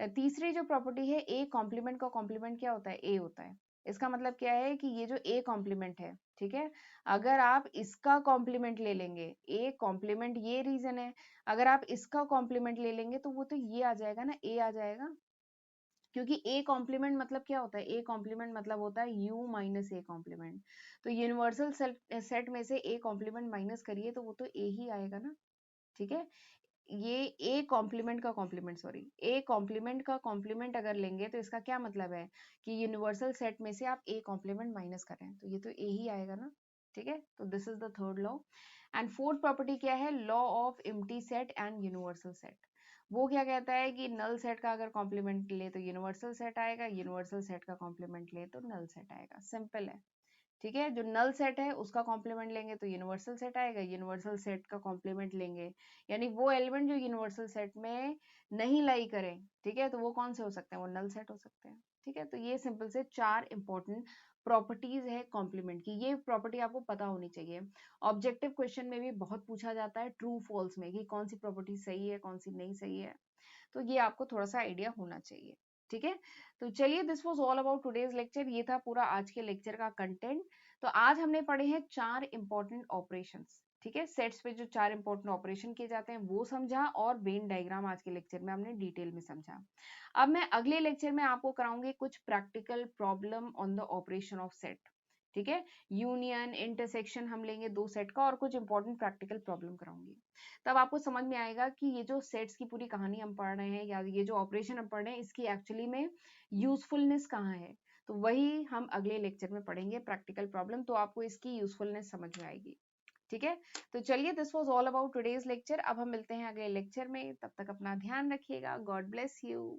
तीसरी जो प्रॉपर्टी है ए कॉम्प्लीमेंट का कॉम्प्लीमेंट क्या होता है, ए होता है। इसका मतलब क्या है कि ये जो ए कॉम्प्लीमेंट है, ठीक है, अगर आप इसका कॉम्प्लीमेंट ले लेंगे, ए कॉम्प्लीमेंट ये रीजन है, अगर आप इसका कॉम्प्लीमेंट ले लेंगे तो वो तो ये आ जाएगा ना, ए आ जाएगा। क्योंकि ए कॉम्प्लीमेंट मतलब क्या होता है, ए कॉम्प्लीमेंट मतलब होता है यू माइनस ए कॉम्प्लीमेंट। तो यूनिवर्सल सेट में से ए कॉम्प्लीमेंट माइनस करिए तो वो तो ए ही आएगा ना। ठीक है, ये ए कॉम्प्लीमेंट का कॉम्प्लीमेंट, सॉरी, ए कॉम्प्लीमेंट का कॉम्प्लीमेंट अगर लेंगे तो इसका क्या मतलब है कि यूनिवर्सल सेट में से आप ए कॉम्प्लीमेंट माइनस कर रहे हैं, तो ये तो ए ही आएगा ना। ठीक है, तो this is the third law. And fourth property क्या है, law of empty set and universal set. वो क्या कहता है कि नल सेट का अगर कॉम्प्लीमेंट ले तो यूनिवर्सल सेट आएगा, यूनिवर्सल सेट का कॉम्प्लीमेंट ले तो नल सेट आएगा, सिंपल है। ठीक है, जो नल सेट है उसका कॉम्प्लीमेंट लेंगे तो यूनिवर्सल सेट आएगा, यूनिवर्सल सेट का कॉम्प्लीमेंट लेंगे यानी वो एलिमेंट जो यूनिवर्सल सेट में नहीं लाई करें, ठीक है, तो वो कौन से हो सकते हैं, वो नल सेट हो सकते हैं। ठीक है, तो ये सिंपल से 4 इंपॉर्टेंट प्रॉपर्टीज है कॉम्प्लीमेंट की, ये प्रॉपर्टी आपको पता होनी चाहिए। ऑब्जेक्टिव क्वेश्चन में भी बहुत पूछा जाता है ट्रू फॉल्स में कि कौन सी प्रॉपर्टी सही है कौन सी नहीं सही है, तो ये आपको थोड़ा सा आइडिया होना चाहिए। ठीक है, तो चलिए this was all about today's lecture, ये था पूरा आज के लेक्चर का कंटेंट। तो आज हमने पढ़े हैं 4 इंपॉर्टेंट ऑपरेशंस। ठीक है, सेट्स पे जो 4 इंपॉर्टेंट ऑपरेशन किए जाते हैं वो समझा, और वेन डायग्राम आज के लेक्चर में हमने डिटेल में समझा। अब मैं अगले लेक्चर में आपको कराऊंगी कुछ practical problem on the operation of set. ठीक है, यूनियन इंटरसेक्शन हम लेंगे दो सेट का, और कुछ इंपॉर्टेंट प्रैक्टिकल प्रॉब्लम कराऊंगी। तब आपको समझ में आएगा कि ये जो सेट्स की पूरी कहानी हम पढ़ रहे हैं या ये जो ऑपरेशन हम पढ़ रहे हैं इसकी एक्चुअली में यूजफुलनेस कहाँ है, तो वही हम अगले लेक्चर में पढ़ेंगे प्रैक्टिकल प्रॉब्लम, तो आपको इसकी यूजफुलनेस समझ में आएगी। ठीक है, तो चलिए this was all about today's lecture. अब हम मिलते हैं अगले लेक्चर में, तब तक अपना ध्यान रखिएगा। God bless you.